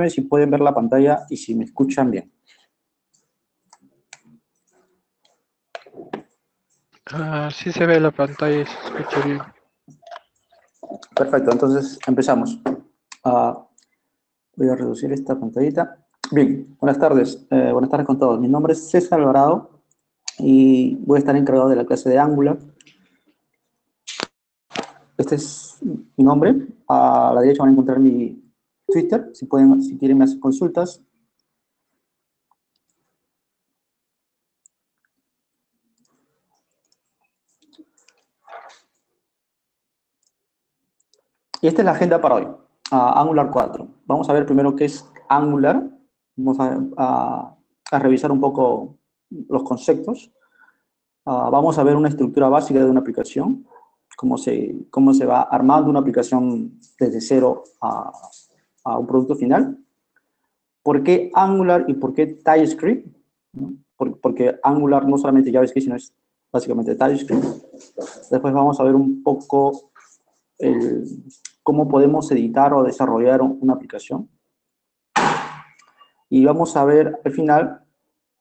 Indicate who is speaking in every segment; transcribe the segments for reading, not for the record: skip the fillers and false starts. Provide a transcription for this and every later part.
Speaker 1: si pueden ver la pantalla y si me escuchan bien.
Speaker 2: Sí se ve la pantalla y se escucha bien.
Speaker 1: Perfecto, entonces empezamos. Voy a reducir esta pantallita. Bien, buenas tardes con todos. Mi nombre es César Alvarado y voy a estar encargado de la clase de Angular. Este es mi nombre. A la derecha van a encontrar mi Twitter, si quieren me hacen consultas. Y esta es la agenda para hoy, Angular 4. Vamos a ver primero qué es Angular. Vamos a revisar un poco los conceptos. Vamos a ver una estructura básica de una aplicación, cómo se va armando una aplicación desde cero a un producto final. ¿Por qué Angular y por qué TypeScript? Porque Angular no solamente JavaScript, sino es básicamente TypeScript. Después vamos a ver un poco cómo podemos editar o desarrollar una aplicación. Y vamos a ver al final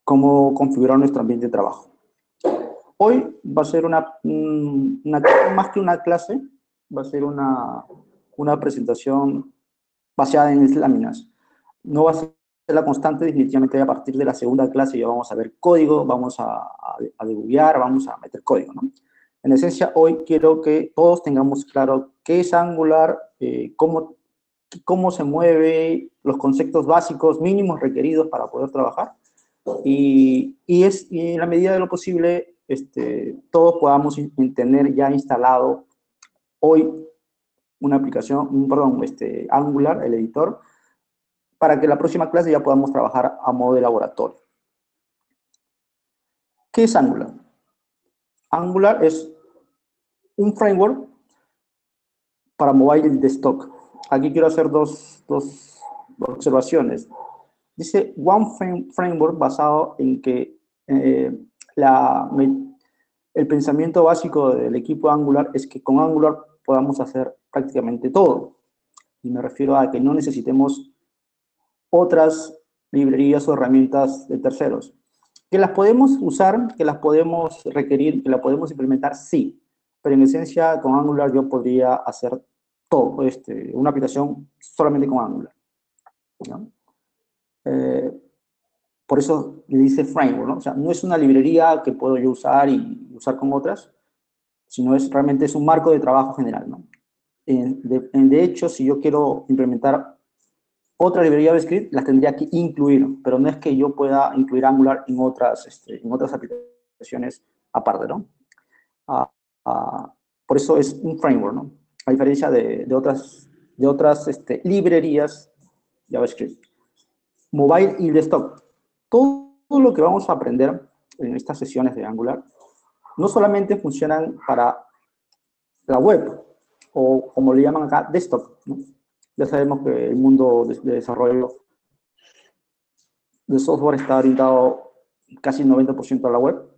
Speaker 1: cómo configurar nuestro ambiente de trabajo. Hoy va a ser más que una clase, va a ser una presentación basada en láminas. No va a ser la constante, definitivamente a partir de la segunda clase ya vamos a ver código, vamos a debuguear, vamos a meter código, ¿no? En esencia, hoy quiero que todos tengamos claro qué es Angular, cómo se mueve, los conceptos básicos mínimos requeridos para poder trabajar. Y en la medida de lo posible, todos podamos tener ya instalado hoy una aplicación, Angular, el editor, para que la próxima clase ya podamos trabajar a modo de laboratorio. ¿Qué es Angular? Angular es un framework para mobile desktop. Aquí quiero hacer dos observaciones. Dice One Framework basado en que el pensamiento básico del equipo Angular es que con Angular podamos hacer prácticamente todo. Y me refiero a que no necesitemos otras librerías o herramientas de terceros. ¿Que las podemos usar, que las podemos requerir, que las podemos implementar? Sí. Pero en esencia, con Angular yo podría hacer todo, una aplicación solamente con Angular, ¿no? Por eso le dice framework, ¿no? O sea, no es una librería que puedo yo usar y usar con otras, sino realmente es un marco de trabajo general, ¿no? De hecho, si yo quiero implementar otra librería de JavaScript, las tendría que incluir, pero no es que yo pueda incluir Angular en otras aplicaciones aparte, ¿no? Por eso es un framework, ¿no? A diferencia de otras librerías JavaScript. Mobile y desktop. Todo lo que vamos a aprender en estas sesiones de Angular no solamente funcionan para la web, o como le llaman acá, desktop, ¿no? Ya sabemos que el mundo de desarrollo de software está orientado casi 90% a la web,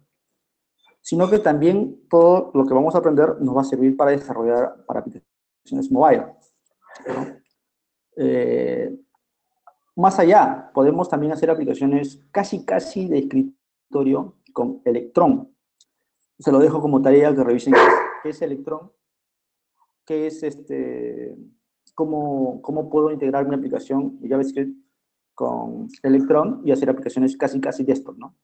Speaker 1: sino que también todo lo que vamos a aprender nos va a servir para desarrollar para aplicaciones mobile, ¿no? Más allá, podemos también hacer aplicaciones casi de escritorio con Electron. Se lo dejo como tarea que revisen qué es Electron, qué es cómo puedo integrar mi aplicación de JavaScript con Electron y hacer aplicaciones casi desktop, ¿no?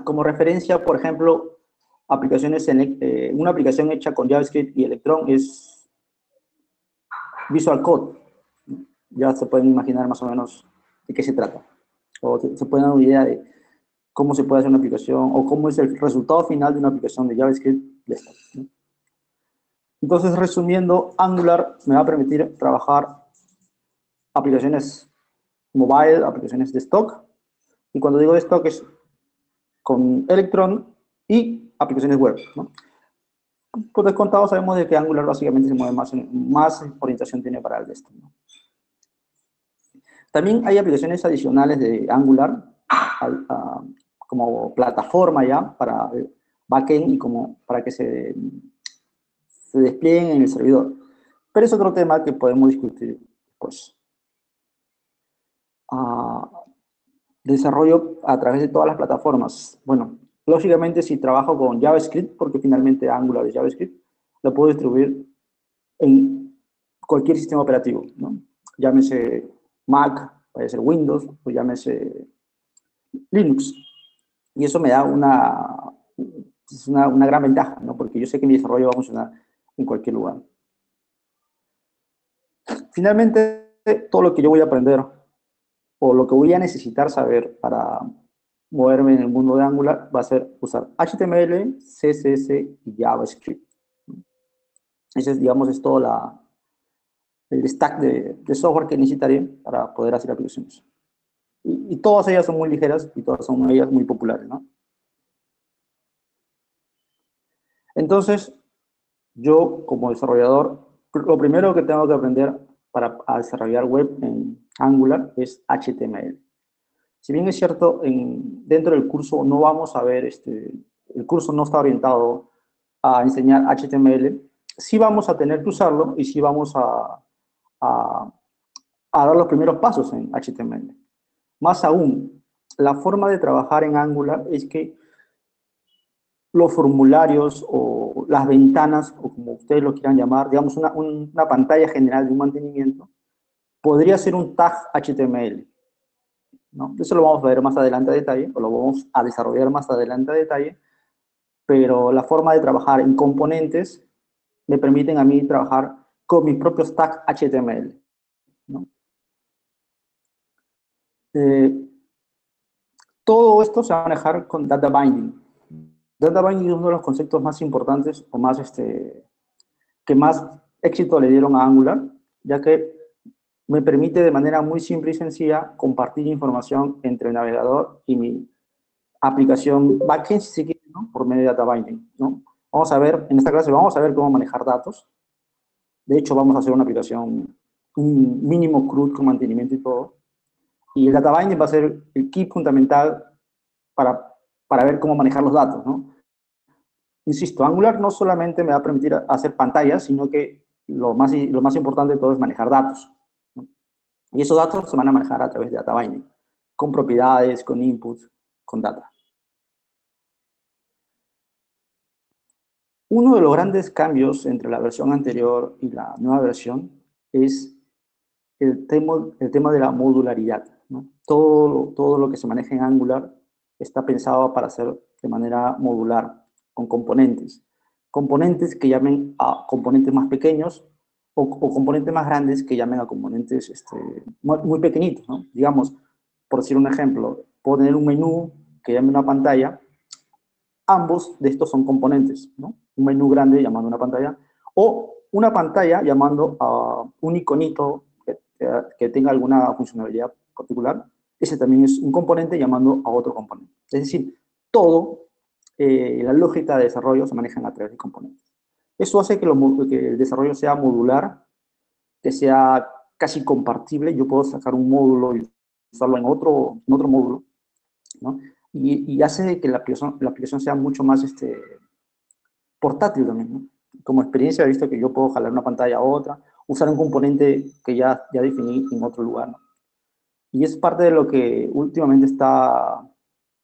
Speaker 1: Como referencia, por ejemplo, una aplicación hecha con JavaScript y Electron es Visual Code. Ya se pueden imaginar más o menos de qué se trata. O se pueden dar una idea de cómo se puede hacer una aplicación o cómo es el resultado final de una aplicación de JavaScript desktop, ¿no? Entonces, resumiendo, Angular me va a permitir trabajar aplicaciones mobile, aplicaciones de stock. Y cuando digo de stock es con Electron y aplicaciones web, ¿no? Por descontado sabemos de que Angular básicamente se mueve más orientación tiene para el desktop, ¿no? También hay aplicaciones adicionales de Angular como plataforma ya para backend y como para que se desplieguen en el servidor. Pero es otro tema que podemos discutir después. desarrollo a través de todas las plataformas. Bueno, lógicamente si trabajo con JavaScript, porque finalmente Angular es JavaScript, lo puedo distribuir en cualquier sistema operativo, ¿no? Llámese Mac, puede ser Windows, o llámese Linux. Y eso me da una gran ventaja, ¿no? Porque yo sé que mi desarrollo va a funcionar en cualquier lugar. Finalmente, todo lo que yo voy a aprender o lo que voy a necesitar saber para moverme en el mundo de Angular va a ser usar HTML, CSS y JavaScript. Ese es, digamos, es todo el stack de software que necesitaré para poder hacer aplicaciones. Y todas ellas son muy ligeras y todas son ellas muy populares, ¿no? Entonces, yo como desarrollador, lo primero que tengo que aprender para desarrollar web en Angular es HTML. Si bien es cierto, dentro del curso no vamos a ver, el curso no está orientado a enseñar HTML, sí vamos a tener que usarlo y sí vamos a dar los primeros pasos en HTML. Más aún, la forma de trabajar en Angular es que los formularios o las ventanas, o como ustedes lo quieran llamar, digamos una pantalla general de un mantenimiento, podría ser un tag HTML, ¿no? Eso lo vamos a ver más adelante a detalle, o lo vamos a desarrollar más adelante a detalle, pero la forma de trabajar en componentes me permiten a mí trabajar con mis propios tags HTML, ¿no? Todo esto se va a manejar con data binding. Data binding es uno de los conceptos más importantes o más, que más éxito le dieron a Angular, ya que me permite de manera muy simple y sencilla compartir información entre el navegador y mi aplicación backend, si se quiere, ¿no? Por medio de data binding, ¿no? Vamos a ver, en esta clase vamos a ver cómo manejar datos. De hecho, vamos a hacer una aplicación, un mínimo CRUD con mantenimiento y todo. Y el data binding va a ser el key fundamental para ver cómo manejar los datos, ¿no? Insisto, Angular no solamente me va a permitir hacer pantallas, sino que lo más importante de todo es manejar datos, ¿no? Y esos datos se van a manejar a través de data binding, con propiedades, con inputs, con data. Uno de los grandes cambios entre la versión anterior y la nueva versión es el tema de la modularidad, ¿no? Todo lo que se maneja en Angular está pensado para hacer de manera modular, con componentes. Componentes que llamen a componentes más pequeños o componentes más grandes que llamen a componentes muy pequeñitos, ¿no? Digamos, por decir un ejemplo, puedo tener un menú que llame una pantalla. Ambos de estos son componentes, ¿no? Un menú grande llamando una pantalla o una pantalla llamando a un iconito que tenga alguna funcionalidad particular. Ese también es un componente llamando a otro componente. Es decir, la lógica de desarrollo se maneja a través de componentes. Eso hace que el desarrollo sea modular, que sea casi compartible. Yo puedo sacar un módulo y usarlo en otro módulo, ¿no? Y hace que la aplicación sea mucho más portátil también, ¿no? Como experiencia he visto que yo puedo jalar una pantalla a otra, usar un componente que ya definí en otro lugar, ¿no? Y es parte de lo que últimamente está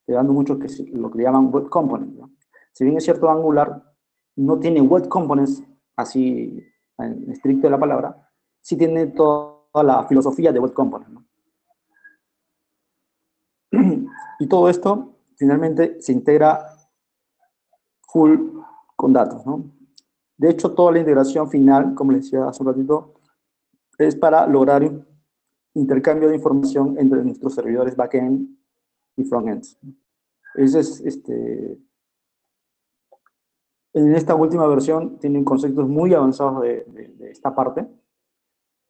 Speaker 1: dando mucho, que es lo que le llaman web components, ¿no? Si bien es cierto, Angular no tiene web components así en estricto de la palabra, sí tiene toda la filosofía de web components, ¿no? Y todo esto finalmente se integra full con datos, ¿no? De hecho, toda la integración final, como les decía hace un ratito, es para lograr intercambio de información entre nuestros servidores backend y frontend. Ese es, en esta última versión tienen conceptos muy avanzados de esta parte.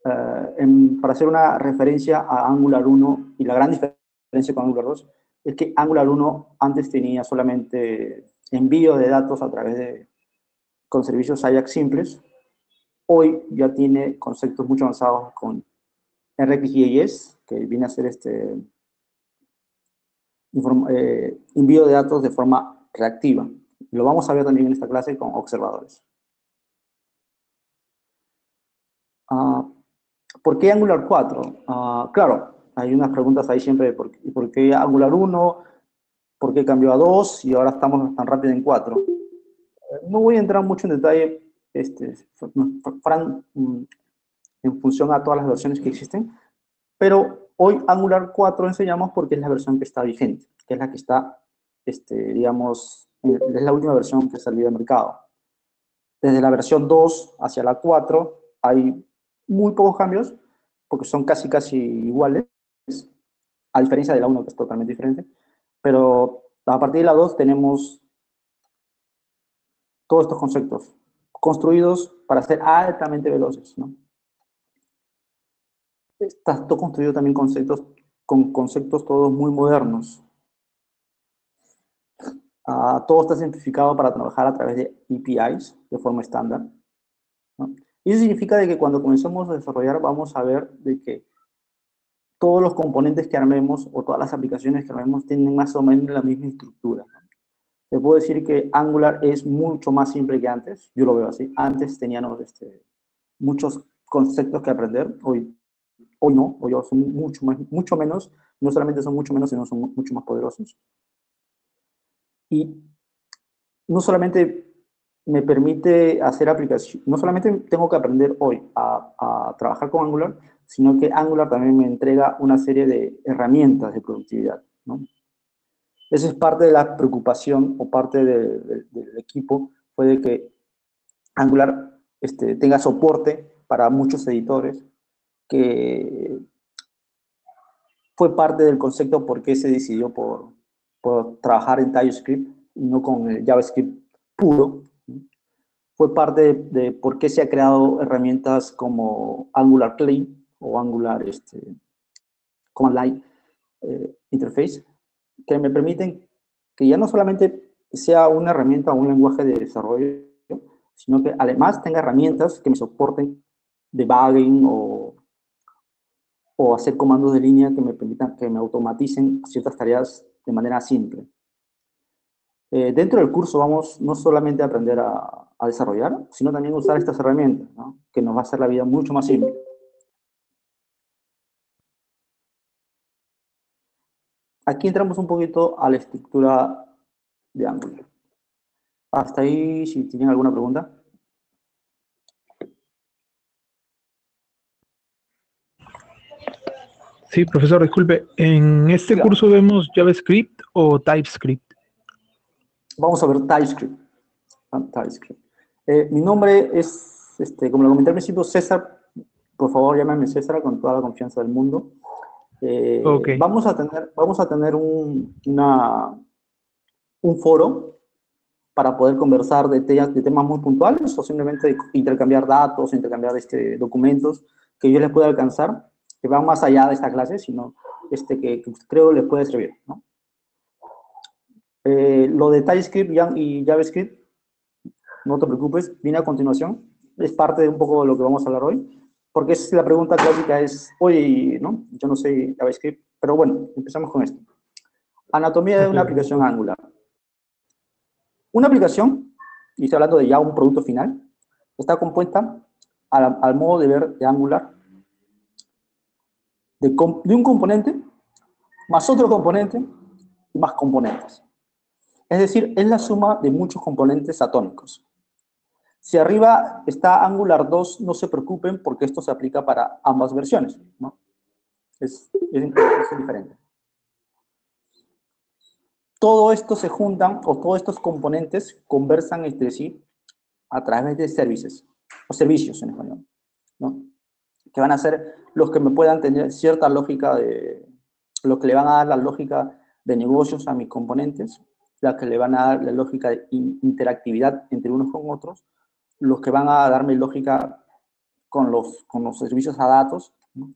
Speaker 1: Para hacer una referencia a Angular 1 y la gran diferencia con Angular 2 es que Angular 1 antes tenía solamente envío de datos a través con servicios Ajax simples. Hoy ya tiene conceptos mucho avanzados con RxJS, que viene a ser envío de datos de forma reactiva. Lo vamos a ver también en esta clase con observadores. ¿Por qué Angular 4? Claro, hay unas preguntas ahí siempre de por qué Angular 1, por qué cambió a 2 y ahora estamos tan rápido en 4. No voy a entrar mucho en detalle, Fran, en función a todas las versiones que existen, pero hoy Angular 4 enseñamos porque es la versión que está vigente, que es la que está, digamos, es la última versión que salió al mercado. Desde la versión 2 hacia la 4 hay muy pocos cambios, porque son casi iguales, a diferencia de la 1 que es totalmente diferente, pero a partir de la 2 tenemos todos estos conceptos construidos para ser altamente veloces, ¿no? Está todo construido también con conceptos todos muy modernos. Todo está simplificado para trabajar a través de APIs de forma estándar, ¿no? Y eso significa de que cuando comencemos a desarrollar vamos a ver de que todos los componentes que armemos o todas las aplicaciones que armemos tienen más o menos la misma estructura, ¿no? Te puedo decir que Angular es mucho más simple que antes, yo lo veo así. Antes teníamos muchos conceptos que aprender, hoy no, hoy son mucho menos, no solamente son mucho menos, sino son mucho más poderosos. Y no solamente me permite hacer aplicación, no solamente tengo que aprender hoy a trabajar con Angular, sino que Angular también me entrega una serie de herramientas de productividad, ¿no? Esa es parte de la preocupación o parte del equipo, fue de que Angular tenga soporte para muchos editores, que fue parte del concepto por qué se decidió por trabajar en TypeScript y no con el JavaScript puro. Fue parte de por qué se ha creado herramientas como Angular Clean o Angular Command Line Interface, que me permiten que ya no solamente sea una herramienta o un lenguaje de desarrollo, sino que además tenga herramientas que me soporten debugging o hacer comandos de línea que me permitan, que me automaticen ciertas tareas de manera simple. Dentro del curso vamos no solamente a aprender a desarrollar, sino también a usar estas herramientas, ¿no? Que nos va a hacer la vida mucho más simple. Aquí entramos un poquito a la estructura de Angular. Hasta ahí, si tienen alguna pregunta.
Speaker 2: Sí, profesor, disculpe. ¿En este
Speaker 1: Claro.
Speaker 2: curso vemos JavaScript o TypeScript?
Speaker 1: Vamos a ver TypeScript. TypeScript. Mi nombre es, como lo comenté al principio, César. Por favor, llámame César con toda la confianza del mundo.
Speaker 2: Ok.
Speaker 1: Vamos a tener un foro para poder conversar de temas muy puntuales o simplemente intercambiar datos, intercambiar documentos que yo les pueda alcanzar, que van más allá de esta clase, sino que creo les puede servir, ¿no? Lo de TypeScript y JavaScript, no te preocupes, viene a continuación. Es parte de un poco de lo que vamos a hablar hoy, porque es la pregunta clásica es, oye, ¿no? Yo no sé JavaScript, pero bueno, empezamos con esto. Anatomía de
Speaker 2: Ok,
Speaker 1: una
Speaker 2: ok.
Speaker 1: aplicación Angular. Una aplicación, y estoy hablando de ya un producto final, está compuesta al modo de ver de Angular de un componente más otro componente y más componentes. Es decir, es la suma de muchos componentes atómicos. Si arriba está Angular 2, no se preocupen porque esto se aplica para ambas versiones, ¿no? Es diferente. Todo esto se juntan, o todos estos componentes conversan entre sí a través de servicios, o servicios en español, ¿no? Que van a ser los que me puedan tener cierta lógica los que le van a dar la lógica de negocios a mis componentes, los que le van a dar la lógica de interactividad entre unos con otros, los que van a darme lógica con los servicios a datos, ¿no?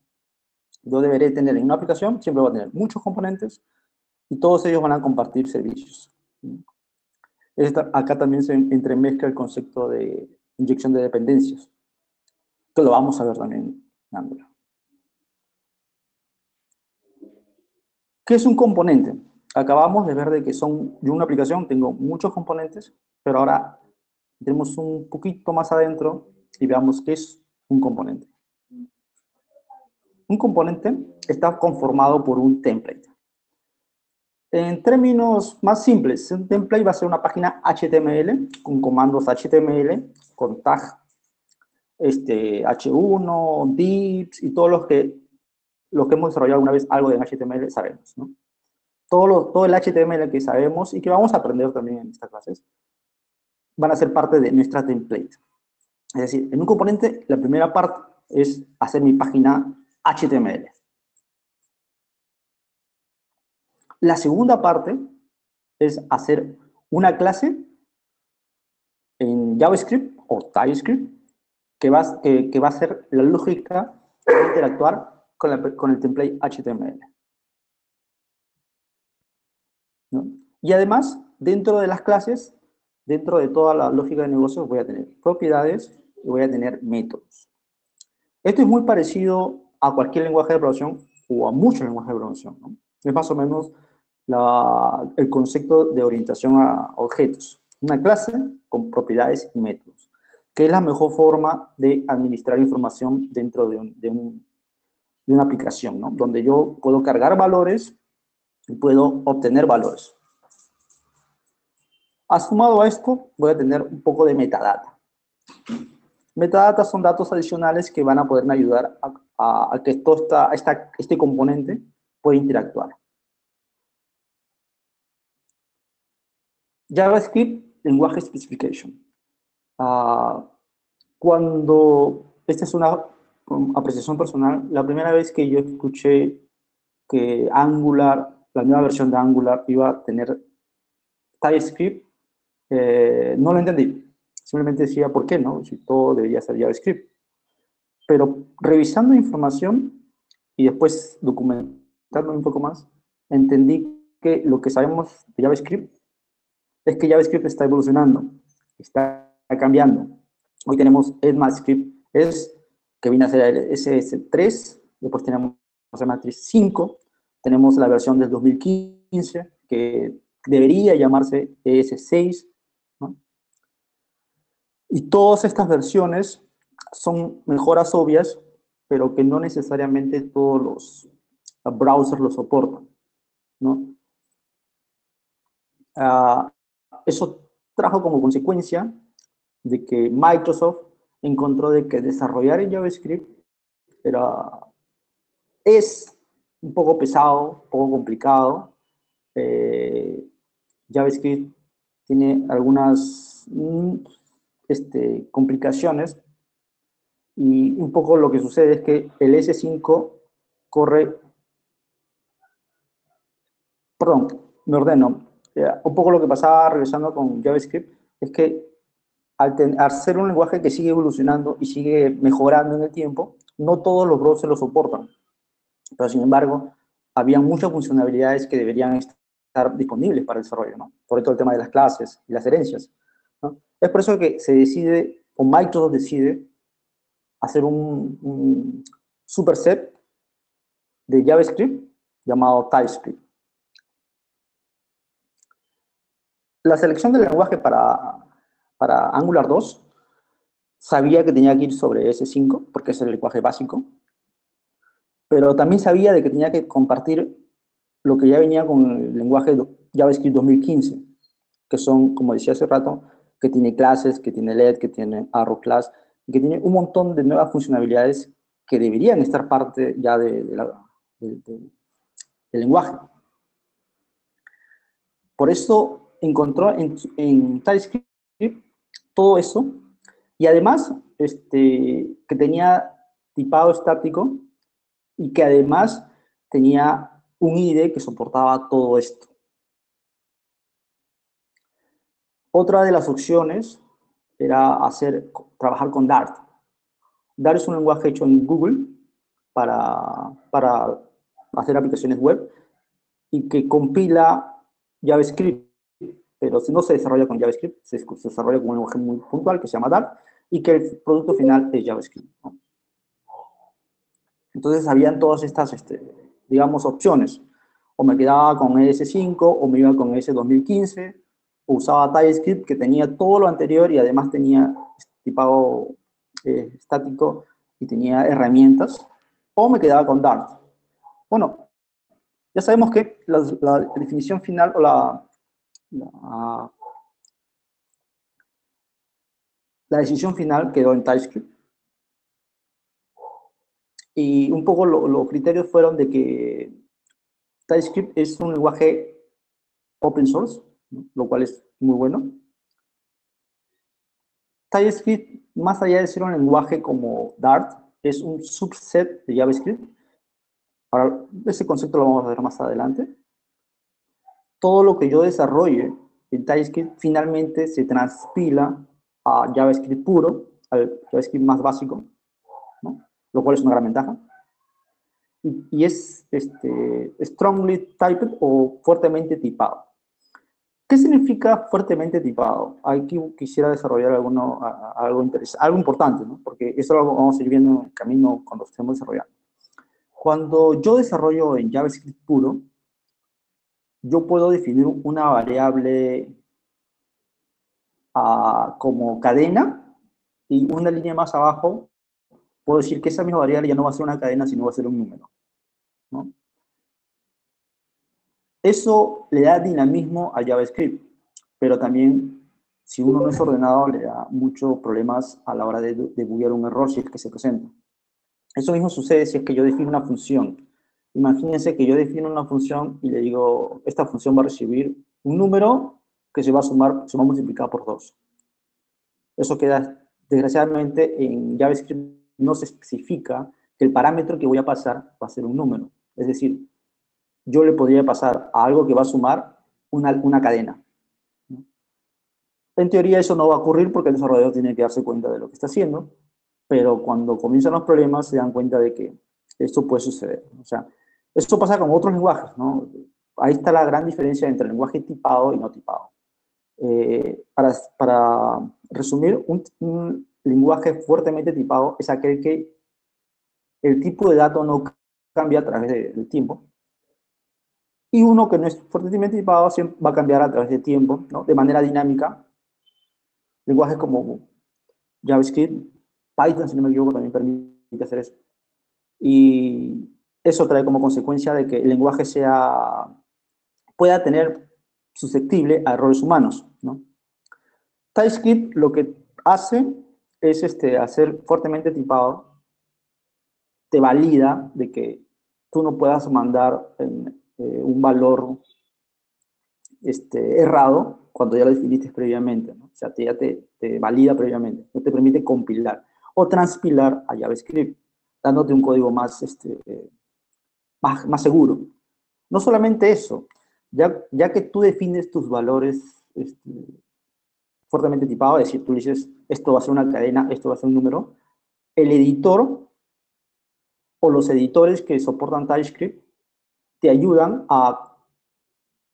Speaker 1: Yo deberé tener en una aplicación, siempre voy a tener muchos componentes y todos ellos van a compartir servicios. Acá también se entremezcla el concepto de inyección de dependencias, que lo vamos a ver también en Angular. ¿Qué es un componente? Acabamos de ver de que yo una aplicación tengo muchos componentes, pero ahora tenemos un poquito más adentro y veamos qué es un componente. un componente está conformado por un template. En términos más simples, un template va a ser una página HTML con comandos HTML, con tag H1, divs y todos los que hemos desarrollado alguna vez algo de HTML sabemos, ¿no? Todo el HTML que sabemos y que vamos a aprender también en estas clases van a ser parte de nuestra template. Es decir, en un componente, la primera parte es hacer mi página HTML. La segunda parte es hacer una clase en JavaScript o TypeScript que va a ser la lógica de interactuar con el template HTML. ¿No? Y además, dentro de las clases, dentro de toda la lógica de negocios, voy a tener propiedades y voy a tener métodos. Esto es muy parecido a cualquier lenguaje de programación o a muchos lenguajes de programación, ¿no? Es más o menos el concepto de orientación a objetos. Una clase con propiedades y métodos, que es la mejor forma de administrar información dentro de una aplicación, ¿no? Donde yo puedo cargar valores y puedo obtener valores. Sumado a esto, voy a tener un poco de metadata. Metadata son datos adicionales que van a poderme ayudar a que este componente pueda interactuar. JavaScript, lenguaje specification. Esta es una apreciación personal, la primera vez que yo escuché que Angular, la nueva versión de Angular, iba a tener TypeScript, no lo entendí. Simplemente decía, ¿por qué no? Si todo debería ser JavaScript. Pero revisando información y después documentando un poco más, entendí que lo que sabemos de JavaScript es que JavaScript está evolucionando, está cambiando. Hoy tenemos ECMAScript, que viene a ser el SS3, después tenemos ECMAScript 5, tenemos la versión del 2015, que debería llamarse ES6, ¿no? Y todas estas versiones son mejoras obvias, pero que no necesariamente todos los browsers lo soportan, ¿no? Eso trajo como consecuencia de que Microsoft encontró de que desarrollar en JavaScript es un poco pesado, un poco complicado. JavaScript tiene algunas complicaciones y un poco lo que sucede es que el S5 corre, perdón, me ordeno, un poco lo que pasaba regresando con JavaScript es que al ser un lenguaje que sigue evolucionando y sigue mejorando en el tiempo, no todos los browsers lo soportan. Pero, sin embargo, había muchas funcionalidades que deberían estar disponibles para el desarrollo, ¿no? Sobre todo el tema de las clases y las herencias, ¿no? Es por eso que se decide, o Microsoft decide, hacer un superset de JavaScript llamado TypeScript. La selección del lenguaje para Angular 2 sabía que tenía que ir sobre S5, porque es el lenguaje básico, pero también sabía de que tenía que compartir lo que ya venía con el lenguaje JavaScript 2015, que son, como decía hace rato, que tiene clases, que tiene LED, que tiene arrow class, que tiene un montón de nuevas funcionalidades que deberían estar parte ya del lenguaje. Por eso encontró en TypeScript todo eso, y además que tenía tipado estático y que además tenía un IDE que soportaba todo esto. Otra de las opciones era trabajar con Dart. Dart es un lenguaje hecho en Google para hacer aplicaciones web y que compila JavaScript, pero no se desarrolla con JavaScript, se desarrolla con un lenguaje muy puntual que se llama Dart y que el producto final es JavaScript, ¿no? Entonces, habían todas estas, digamos, opciones. O me quedaba con ES5, o me iba con ES2015, o usaba TypeScript, que tenía todo lo anterior y además tenía tipado estático y tenía herramientas. o me quedaba con Dart. Bueno, ya sabemos que la definición final o la decisión final quedó en TypeScript. Y un poco los criterios fueron de que TypeScript es un lenguaje open source, ¿no? Lo cual es muy bueno. TypeScript, más allá de ser un lenguaje como Dart, es un subset de JavaScript. Ahora, ese concepto lo vamos a ver más adelante. Todo lo que yo desarrolle en TypeScript finalmente se transpila a JavaScript puro, al JavaScript más básico, ¿no? Lo cual es una gran ventaja. Y es strongly typed o fuertemente tipado. ¿Qué significa fuertemente tipado? Aquí quisiera desarrollar algo importante, ¿no? Porque eso lo vamos a ir viendo en el camino cuando estemos desarrollando. Cuando yo desarrollo en JavaScript puro, yo puedo definir una variable como cadena y una línea más abajo puedo decir que esa misma variable ya no va a ser una cadena, sino va a ser un número, ¿no? Eso le da dinamismo a JavaScript, pero también, si uno no es ordenado, le da muchos problemas a la hora de debuguear un error si es que se presenta. Eso mismo sucede si es que yo defino una función. Imagínense que yo defino una función y le digo, esta función va a recibir un número que se va a multiplicar por 2. Eso queda, desgraciadamente, en JavaScript no se especifica que el parámetro que voy a pasar va a ser un número. Es decir, yo le podría pasar a algo que va a sumar una cadena. En teoría eso no va a ocurrir porque el desarrollador tiene que darse cuenta de lo que está haciendo, pero cuando comienzan los problemas se dan cuenta de que esto puede suceder. O sea, esto pasa con otros lenguajes, ¿no? Ahí está la gran diferencia entre el lenguaje tipado y no tipado. Para resumir, un lenguaje fuertemente tipado es aquel que el tipo de dato no cambia a través del tiempo, y uno que no es fuertemente tipado siempre va a cambiar a través del tiempo, ¿no? De manera dinámica. Lenguajes como JavaScript, Python, si no me equivoco, también permite hacer eso. Y eso trae como consecuencia de que el lenguaje pueda tener susceptible a errores humanos, ¿no? TypeScript lo que hace es hacer fuertemente tipado, te valida de que tú no puedas mandar un valor errado cuando ya lo definiste previamente, ¿no? O sea, ya te valida previamente, no te permite compilar o transpilar a JavaScript, dándote un código más seguro. No solamente eso, ya que tú defines tus valores fuertemente tipados, es decir, tú dices, esto va a ser una cadena, esto va a ser un número, el editor o los editores que soportan TypeScript te ayudan a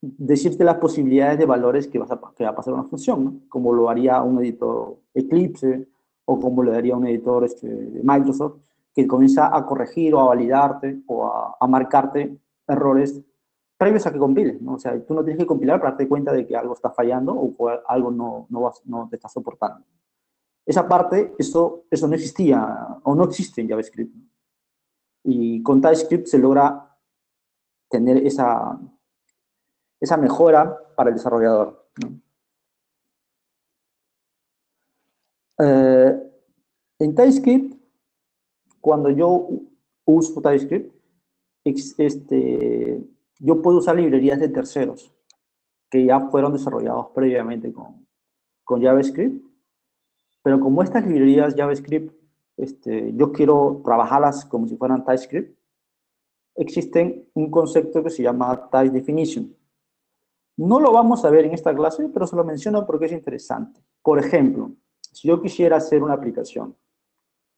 Speaker 1: decirte las posibilidades de valores que va a pasar una función, ¿no? Como lo haría un editor Eclipse o como lo haría un editor de Microsoft, que comienza a corregir o a validarte o a marcarte errores previos a que compiles, ¿no? O sea, tú no tienes que compilar para darte cuenta de que algo está fallando o algo no te está soportando. Esa parte, eso no existía o no existe en JavaScript. Y con TypeScript se logra tener esa mejora para el desarrollador, ¿no? En TypeScript, cuando yo uso TypeScript, yo puedo usar librerías de terceros que ya fueron desarrollados previamente con JavaScript, pero como estas librerías JavaScript, yo quiero trabajarlas como si fueran TypeScript, existe un concepto que se llama Type Definition. No lo vamos a ver en esta clase, pero se lo menciono porque es interesante. Por ejemplo, si yo quisiera hacer una aplicación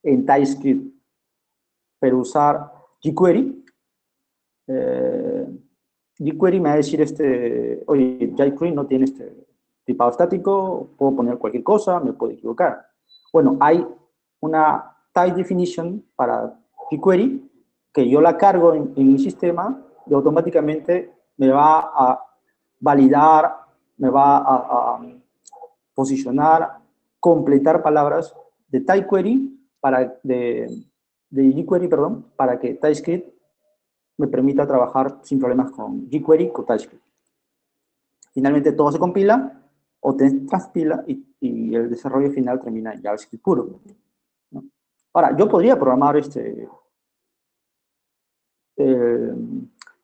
Speaker 1: en TypeScript, pero usar jQuery, jQuery me va a decir, oye, jQuery no tiene tipado estático, puedo poner cualquier cosa, me puedo equivocar. Bueno, hay una type definition para jQuery que yo la cargo en mi sistema y automáticamente me va a validar, me va a posicionar, completar palabras de type query de jQuery, perdón, para que TypeScript me permita trabajar sin problemas con jQuery con TypeScript. Finalmente todo se compila o te transpila y el desarrollo final termina en JavaScript puro, ¿no? Ahora, yo podría programar eh,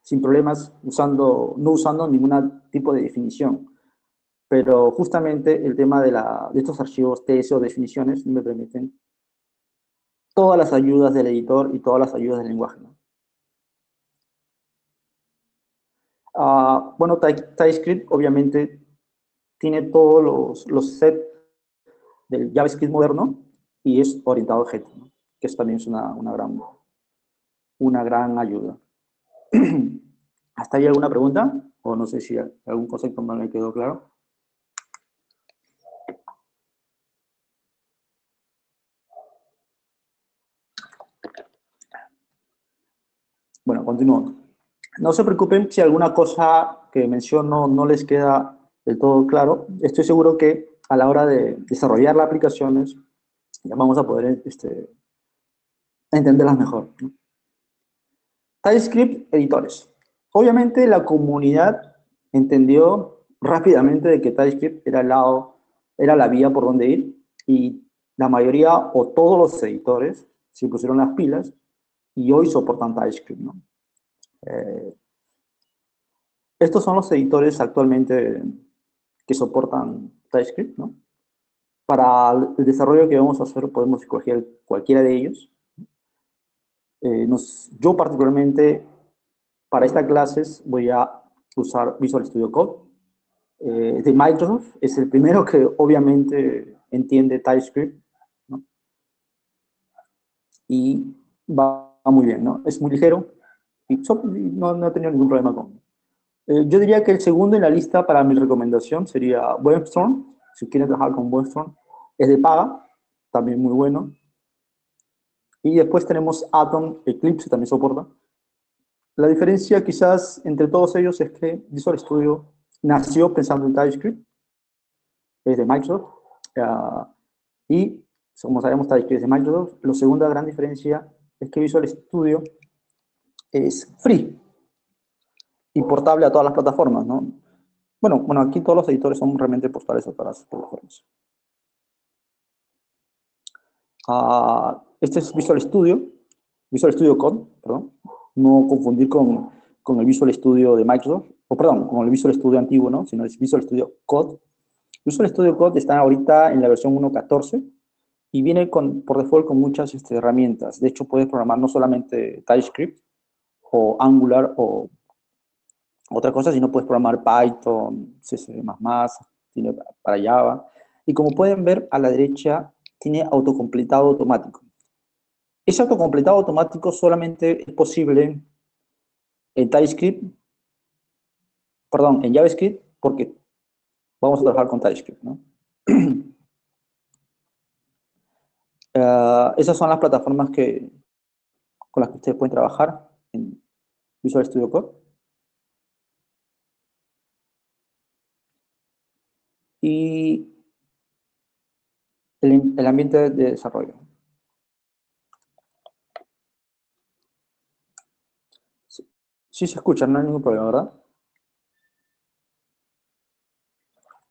Speaker 1: sin problemas no usando ningún tipo de definición, pero justamente el tema de estos archivos TS o definiciones me permiten todas las ayudas del editor y todas las ayudas del lenguaje, ¿no? Bueno, TypeScript obviamente tiene todos los sets del JavaScript moderno y es orientado a objetos, ¿no? Que eso también es una gran ayuda. ¿Hasta ahí alguna pregunta? O no sé si algún concepto más me quedó claro. Bueno, continúo. No se preocupen si alguna cosa que menciono no les queda del todo claro. Estoy seguro que a la hora de desarrollar las aplicaciones ya vamos a poder entenderlas mejor, ¿no? TypeScript editores. Obviamente la comunidad entendió rápidamente de que TypeScript era la vía por donde ir y la mayoría o todos los editores se pusieron las pilas y hoy soportan TypeScript, ¿no? Estos son los editores actualmente que soportan TypeScript, ¿no? Para el desarrollo que vamos a hacer podemos escoger cualquiera de ellos. Yo particularmente para estas clases voy a usar Visual Studio Code de Microsoft. Es el primero que obviamente entiende TypeScript, ¿no? Y va muy bien, ¿no? Es muy ligero y no he tenido ningún problema con. Yo diría que el segundo en la lista para mi recomendación sería WebStorm. Si quieren trabajar con WebStorm, es de paga, también muy bueno. Y después tenemos Atom, Eclipse también soporta. La diferencia quizás entre todos ellos es que Visual Studio nació pensando en TypeScript, es de Microsoft, y como sabemos TypeScript es de Microsoft. La segunda gran diferencia es que Visual Studio es free y portable a todas las plataformas, ¿no? Bueno, aquí todos los editores son realmente portables a todas las plataformas. Este es Visual Studio Code, perdón, no confundir con el Visual Studio de Microsoft, o perdón, con el Visual Studio antiguo, ¿no? Sino es Visual Studio Code. Visual Studio Code está ahorita en la versión 1.14 y viene por default con muchas herramientas. De hecho, puedes programar no solamente TypeScript o Angular o otra cosa, sino puedes programar Python, CC++, tiene para Java. Y como pueden ver, a la derecha tiene autocompletado automático. Ese autocompletado automático solamente es posible en TypeScript, perdón, en JavaScript, porque vamos a trabajar con TypeScript, ¿no? Esas son las plataformas con las que ustedes pueden trabajar en Visual Studio Code. Y el ambiente de desarrollo. Sí se escucha, no hay ningún problema, ¿verdad?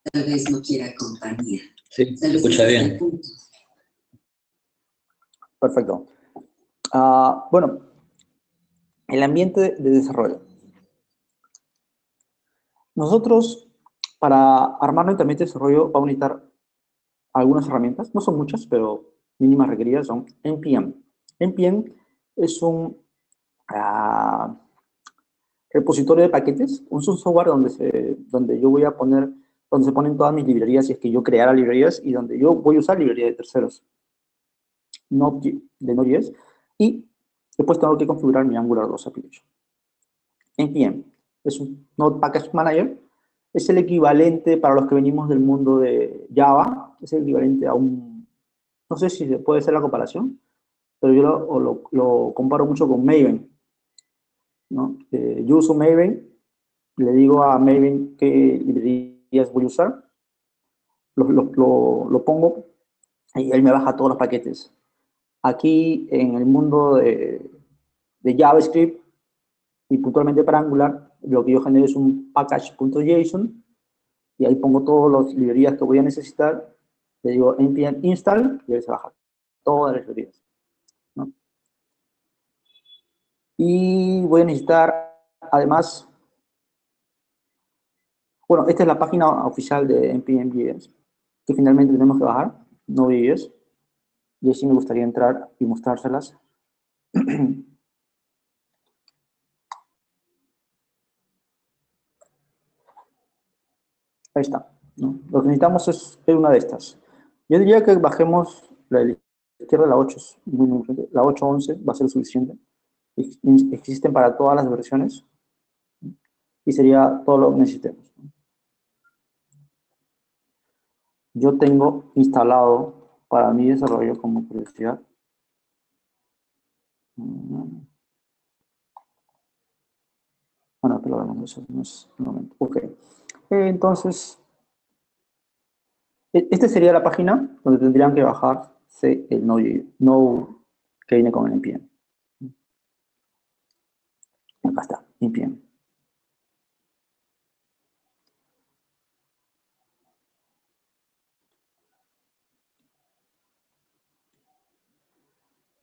Speaker 3: Tal vez no quiera compañía.
Speaker 4: Sí, se escucha bien.
Speaker 1: Perfecto. Bueno, el ambiente de desarrollo. Nosotros, para armar nuestro ambiente de desarrollo, vamos a necesitar algunas herramientas. No son muchas, pero mínimas requeridas son NPM. NPM es un repositorio de paquetes, un software donde yo voy a poner, donde se ponen todas mis librerías, si es que yo creara librerías, y donde yo voy a usar librerías de terceros, de Node.js, y después tengo que configurar mi Angular 2 application. NPM es un Node Package Manager, es el equivalente para los que venimos del mundo de Java, es el equivalente a no sé si puede ser la comparación, pero yo lo comparo mucho con Maven, ¿no? Yo uso Maven, le digo a Maven qué librerías voy a usar, lo pongo y él me baja todos los paquetes. Aquí en el mundo de JavaScript y puntualmente para Angular, lo que yo genero es un package.json y ahí pongo todas las librerías que voy a necesitar. Le digo npm install y ahí se baja todas las librerías, ¿no? Y voy a necesitar, además, bueno, esta es la página oficial de npm.js, que finalmente tenemos que bajar, Node.js, y así me gustaría entrar y mostrárselas. Ahí está, ¿no? Lo que necesitamos es una de estas. Yo diría que bajemos la de la izquierda, la 8, es muy importante. La 8.11 va a ser suficiente. Existen para todas las versiones y sería todo lo que necesitemos. Yo tengo instalado para mi desarrollo como curiosidad. Bueno, te lo vemos, eso no es el momento. Ok. Entonces, esta sería la página donde tendrían que bajarse el Node que viene con el npm. Acá está, npm.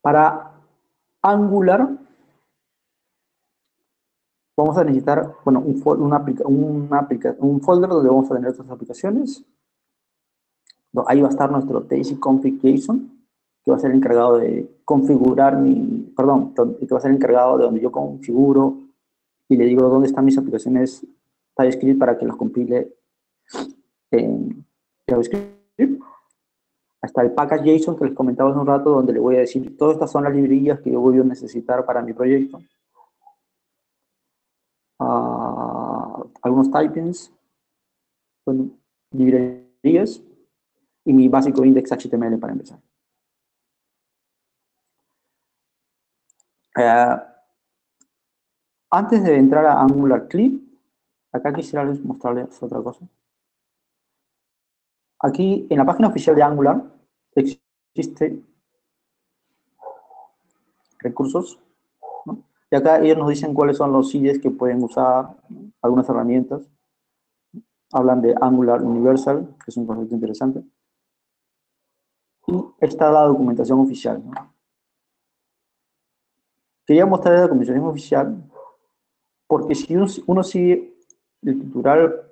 Speaker 1: Para Angular, vamos a necesitar, bueno, un folder donde vamos a tener nuestras aplicaciones. Ahí va a estar nuestro basic config JSON, que va a ser el encargado de configurar que va a ser el encargado de donde yo configuro y le digo dónde están mis aplicaciones TypeScript para que las compile en JavaScript. Hasta el package JSON que les comentaba hace un rato, donde le voy a decir todas estas son las librerías que yo voy a necesitar para mi proyecto. Algunos typings, bueno, librerías y mi básico index HTML para empezar. Antes de entrar a Angular Clip, acá quisiera mostrarles otra cosa. Aquí en la página oficial de Angular existe recursos, ¿no? Y acá ellos nos dicen cuáles son los IDEs que pueden usar, ¿no? Algunas herramientas. Hablan de Angular Universal, que es un concepto interesante. Y está la documentación oficial, ¿no? Quería mostrar la documentación oficial porque si uno sigue el tutorial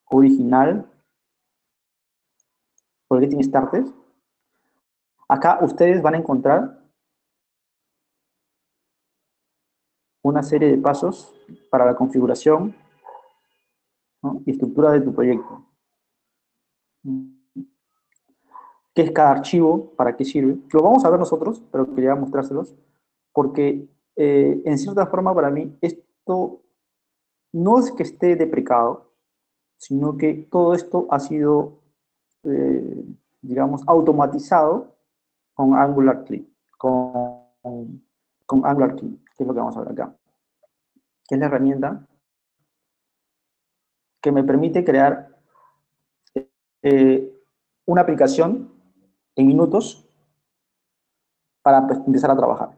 Speaker 1: original por Getting Started, acá ustedes van a encontrar una serie de pasos para la configuración, ¿no? Y estructura de tu proyecto. ¿Qué es cada archivo? ¿Para qué sirve? Lo vamos a ver nosotros, pero quería mostrárselos porque en cierta forma para mí esto no es que esté deprecado, sino que todo esto ha sido, digamos, automatizado con Angular Clip, con Angular Clip, que es lo que vamos a ver acá, que es la herramienta que me permite crear una aplicación en minutos para empezar a trabajar.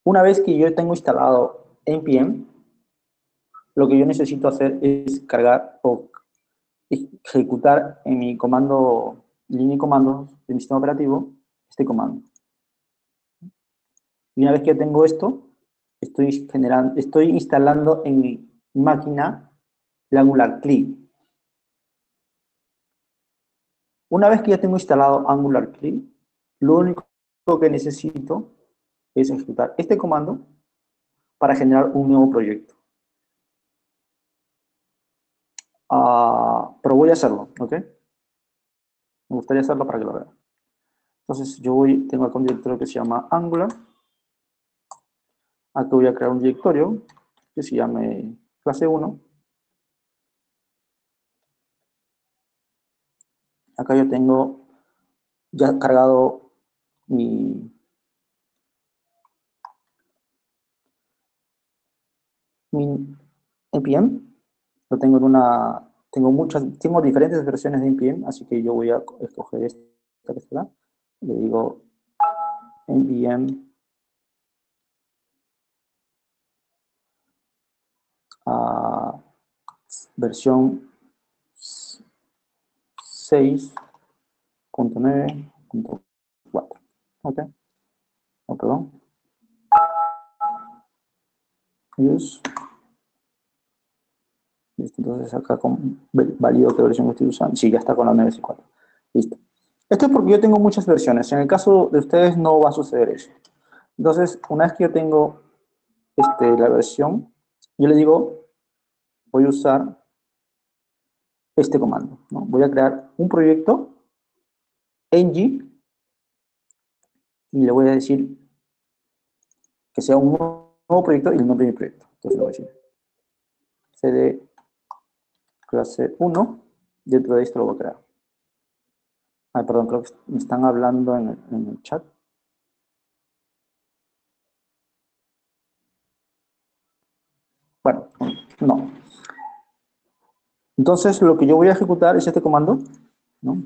Speaker 1: Una vez que yo tengo instalado npm, lo que yo necesito hacer es cargar o ejecutar en mi comando, línea de comandos de mi sistema operativo, este comando. Y una vez que tengo esto, estoy instalando en mi máquina el Angular Clip. Una vez que ya tengo instalado Angular Clip, lo único que necesito es ejecutar este comando para generar un nuevo proyecto. Pero voy a hacerlo, ¿ok? Me gustaría hacerlo para que lo vean. Entonces, tengo acá un directorio que se llama Angular. Aquí voy a crear un directorio que se llame clase 1. Acá yo tengo ya cargado mi npm. Lo tengo en una tengo diferentes versiones de npm, así que yo voy a escoger esta que está acá. Le digo npm versión 6.9.4. Ok. Oh, perdón. Use. Listo, entonces acá valido qué versión estoy usando. Sí, ya está con la 9.4. Listo. Esto es porque yo tengo muchas versiones. En el caso de ustedes no va a suceder eso. Entonces, una vez que yo tengo la versión, yo le digo, voy a usar este comando, ¿no? Voy a crear un proyecto, ng, y le voy a decir que sea un nuevo proyecto y el nombre de mi proyecto. Entonces le voy a decir cd clase 1, dentro de esto lo voy a crear. Ay, perdón, creo que me están hablando en el chat. Bueno, no. Entonces, lo que yo voy a ejecutar es este comando, ¿no?